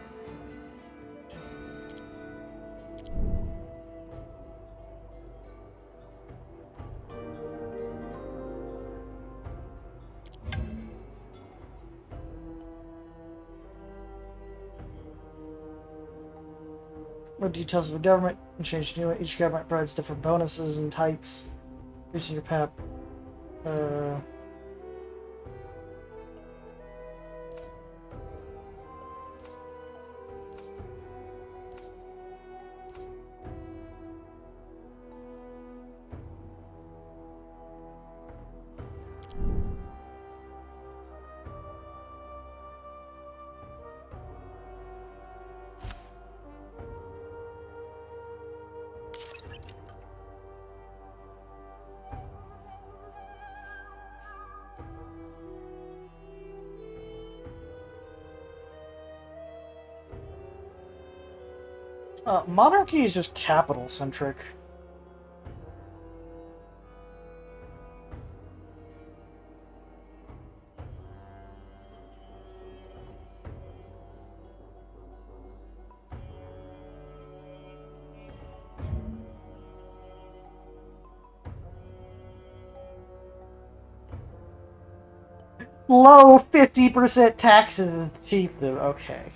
More details of the government and change new. Each government provides different bonuses and types. Increasing your PAP. Monarchy is just capital centric. Low 50% taxes is cheap though. Okay.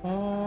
Mm.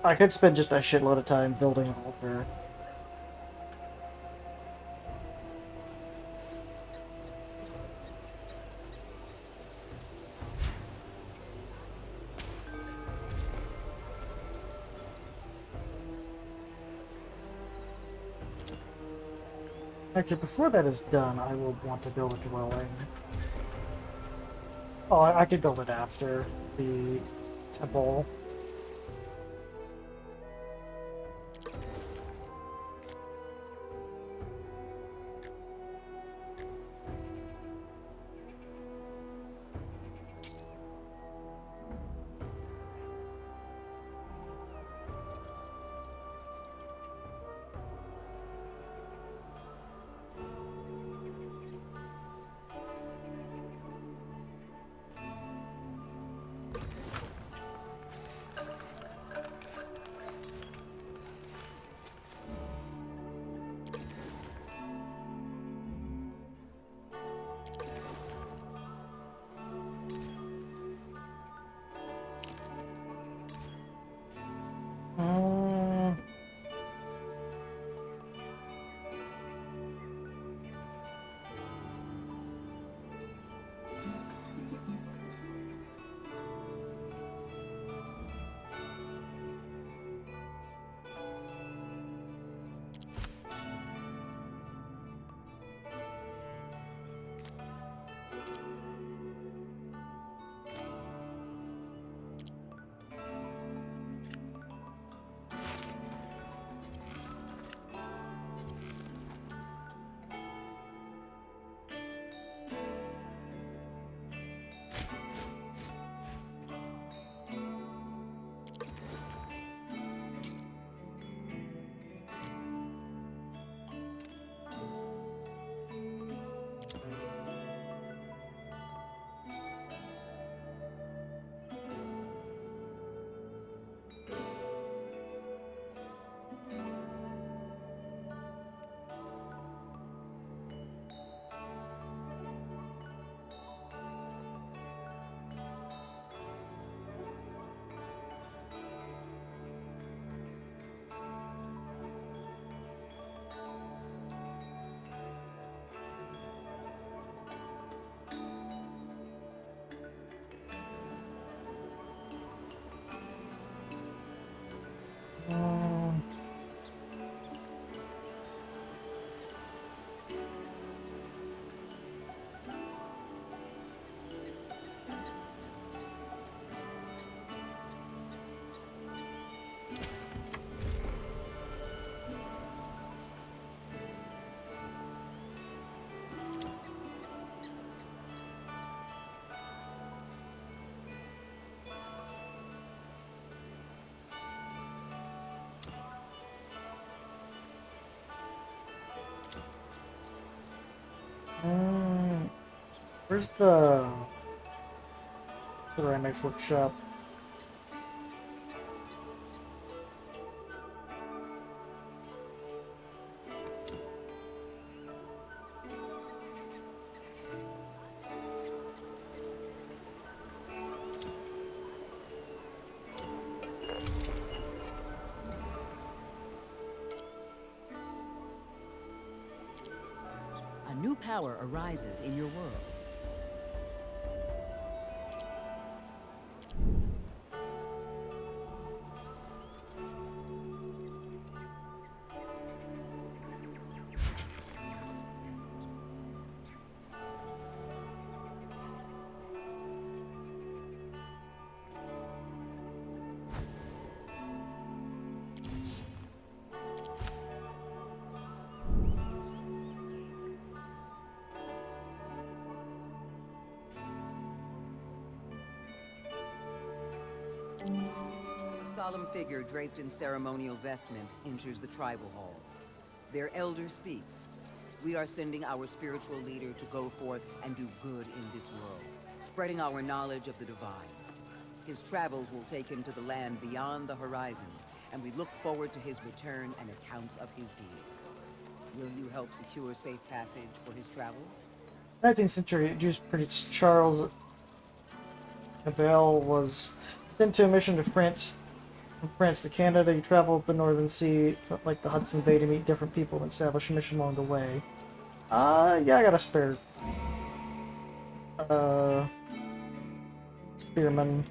I could spend just a shitload of time building an altar. Actually, before that is done, I will want to build a dwelling. Oh, I could build it after the temple. Mm. Mm. Mm. Where's the ceramics workshop? A new power arises in your world. A solemn figure draped in ceremonial vestments enters the tribal hall. Their elder speaks. We are sending our spiritual leader to go forth and do good in this world, spreading our knowledge of the divine. His travels will take him to the land beyond the horizon, and we look forward to his return and accounts of his deeds. Will you help secure safe passage for his travels? 19th century Jewish priest Charles Abel was sent to a mission to France. From France to Canada, he traveled the Northern Sea, like the Hudson Bay, to meet different people and establish a mission along the way. Yeah, I got a spare. Uh, Spearman.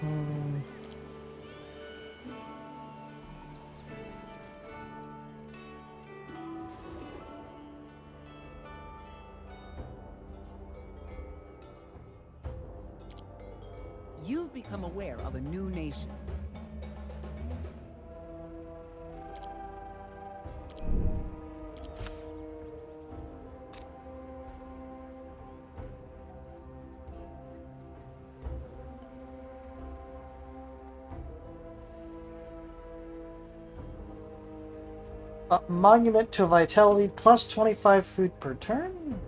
Hmm. You've become aware of a new nation. Monument to Vitality, plus 25 food per turn?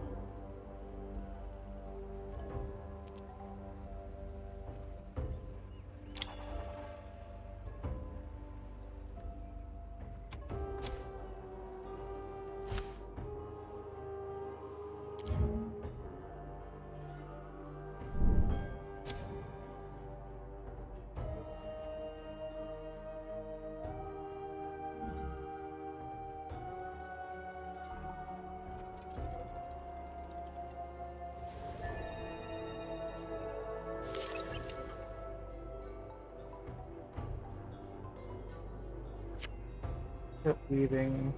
Yep, weaving.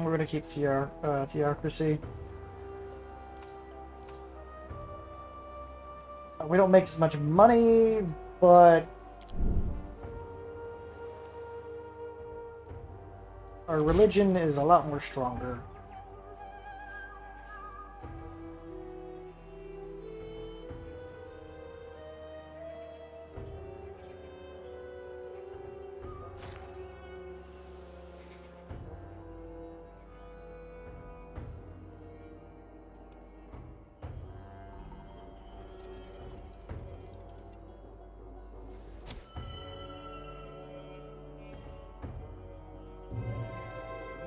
We're gonna keep theocracy. We don't make as much money, but our religion is a lot more stronger.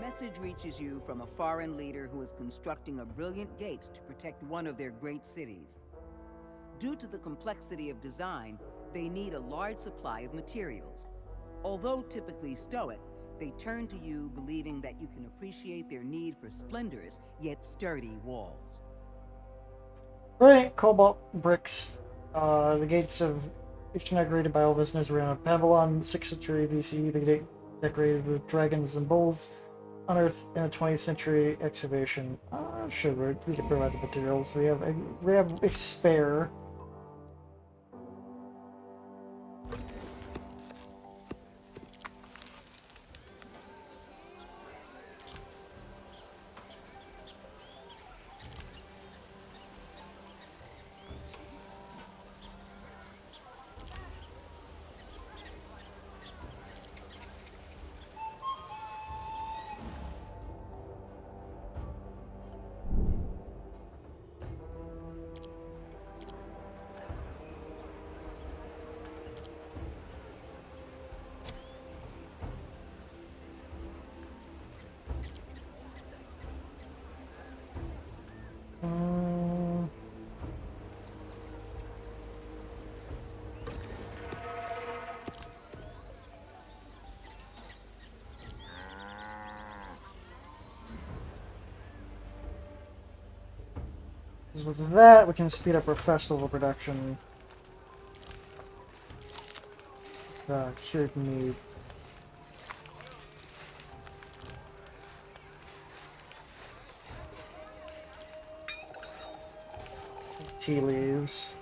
Message reaches you from a foreign leader who is constructing a brilliant gate to protect one of their great cities. Due to the complexity of design, they need a large supply of materials. Although typically stoic, they turn to you believing that you can appreciate their need for splendorous yet sturdy walls. Brilliant cobalt bricks. The gates of decorated by all visitors around Babylon, 6th century BC. The gate decorated with dragons and bulls. Unearthed in a 20th century excavation. Sure, we can provide the materials. We have a spare. Because with that, we can speed up our festival production. Cured meat. Tea leaves.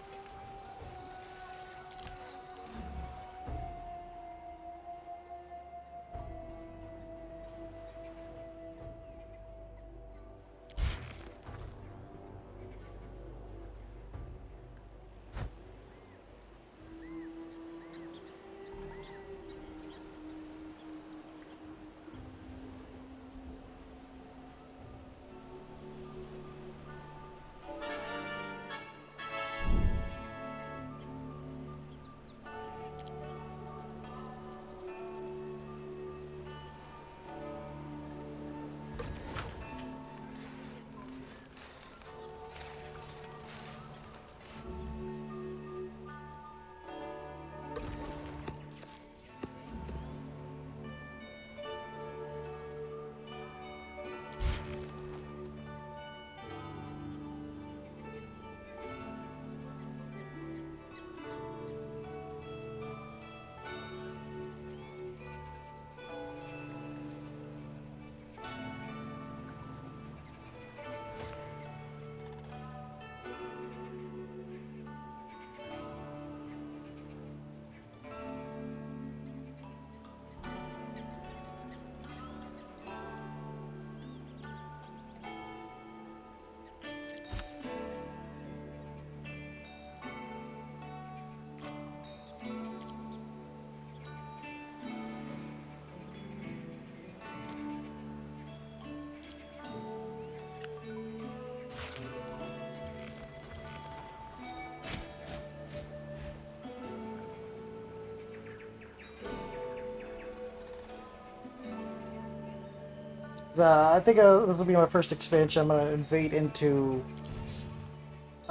I think this will be my first expansion. I'm going to invade into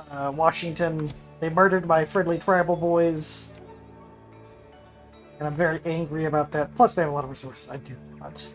Washington. They murdered my friendly tribal boys, and I'm very angry about that. Plus, they have a lot of resources I do want.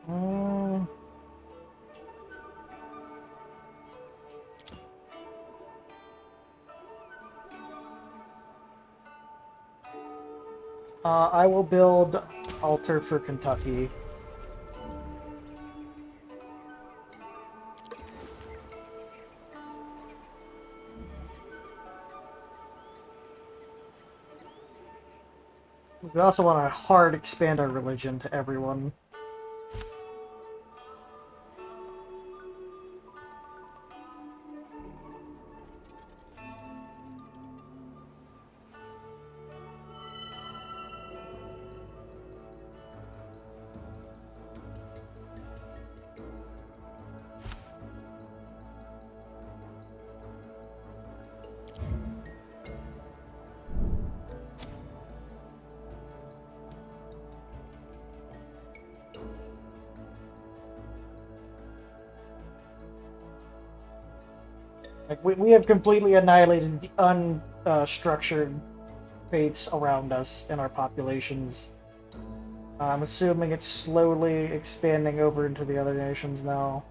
Mm, I will build altar for Kentucky. We also want to hard expand our religion to everyone. Like we have completely annihilated the unstructured faiths around us in our populations. I'm assuming it's slowly expanding over into the other nations now.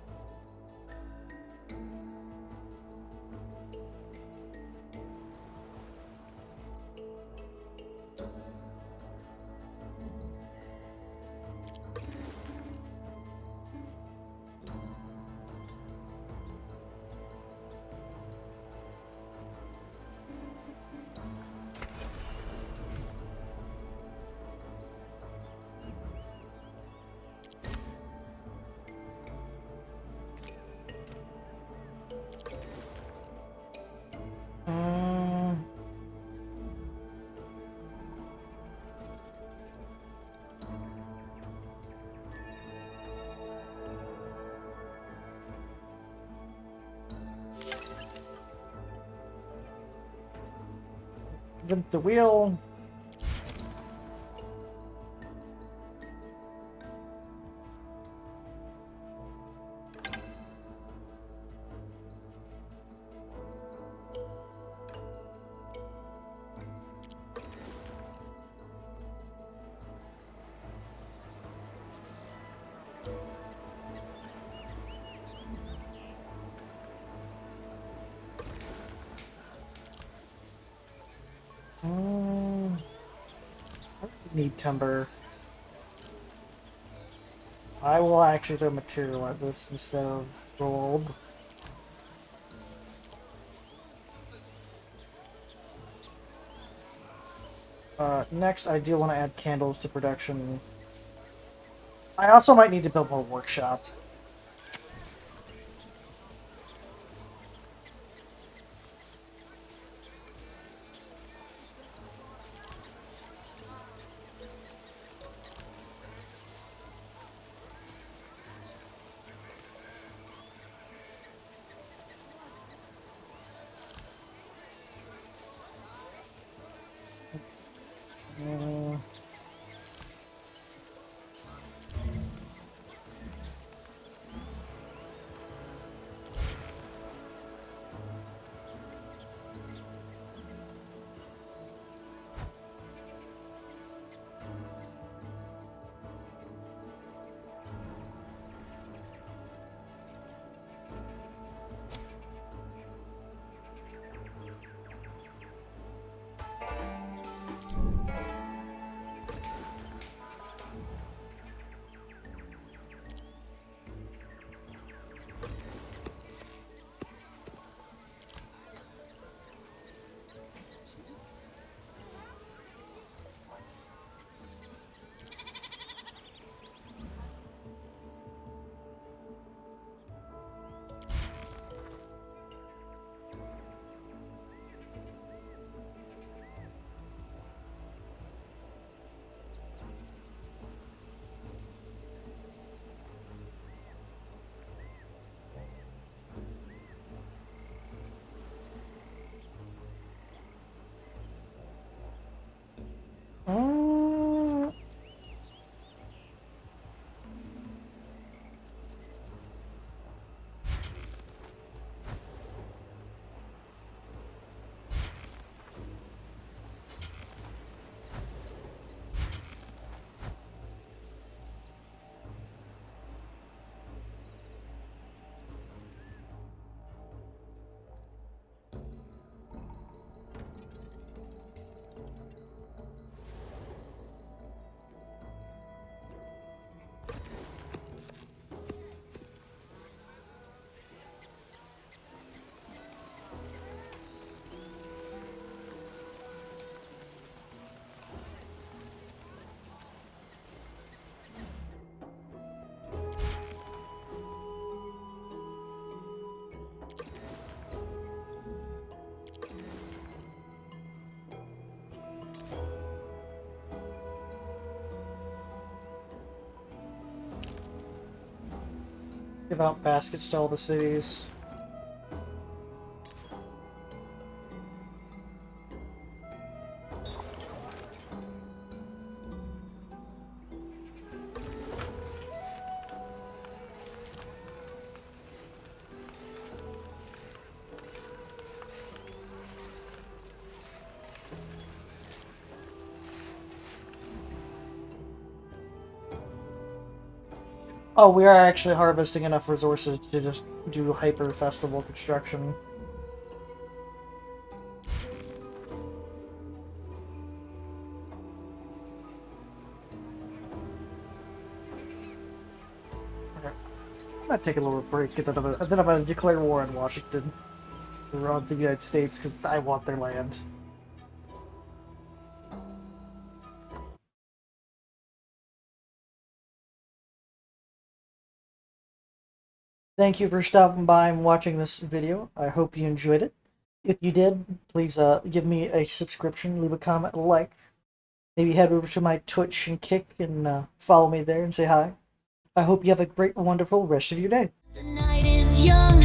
Invent the wheel. I need timber. I will actually throw material at this instead of gold. Next, I do want to add candles to production. I also might need to build more workshops. Uh, uh, give out baskets to all the cities. Oh, we are actually harvesting enough resources to just do hyper festival construction. Okay. I'm gonna take a little break, and then I'm gonna declare war on Washington. Or on the United States, because I want their land. Thank you for stopping by and watching this video. I hope you enjoyed it. If you did, please give me a subscription, leave a comment, a like. Maybe head over to my Twitch and Kick and follow me there and say hi. I hope you have a great, wonderful rest of your day. The night is young.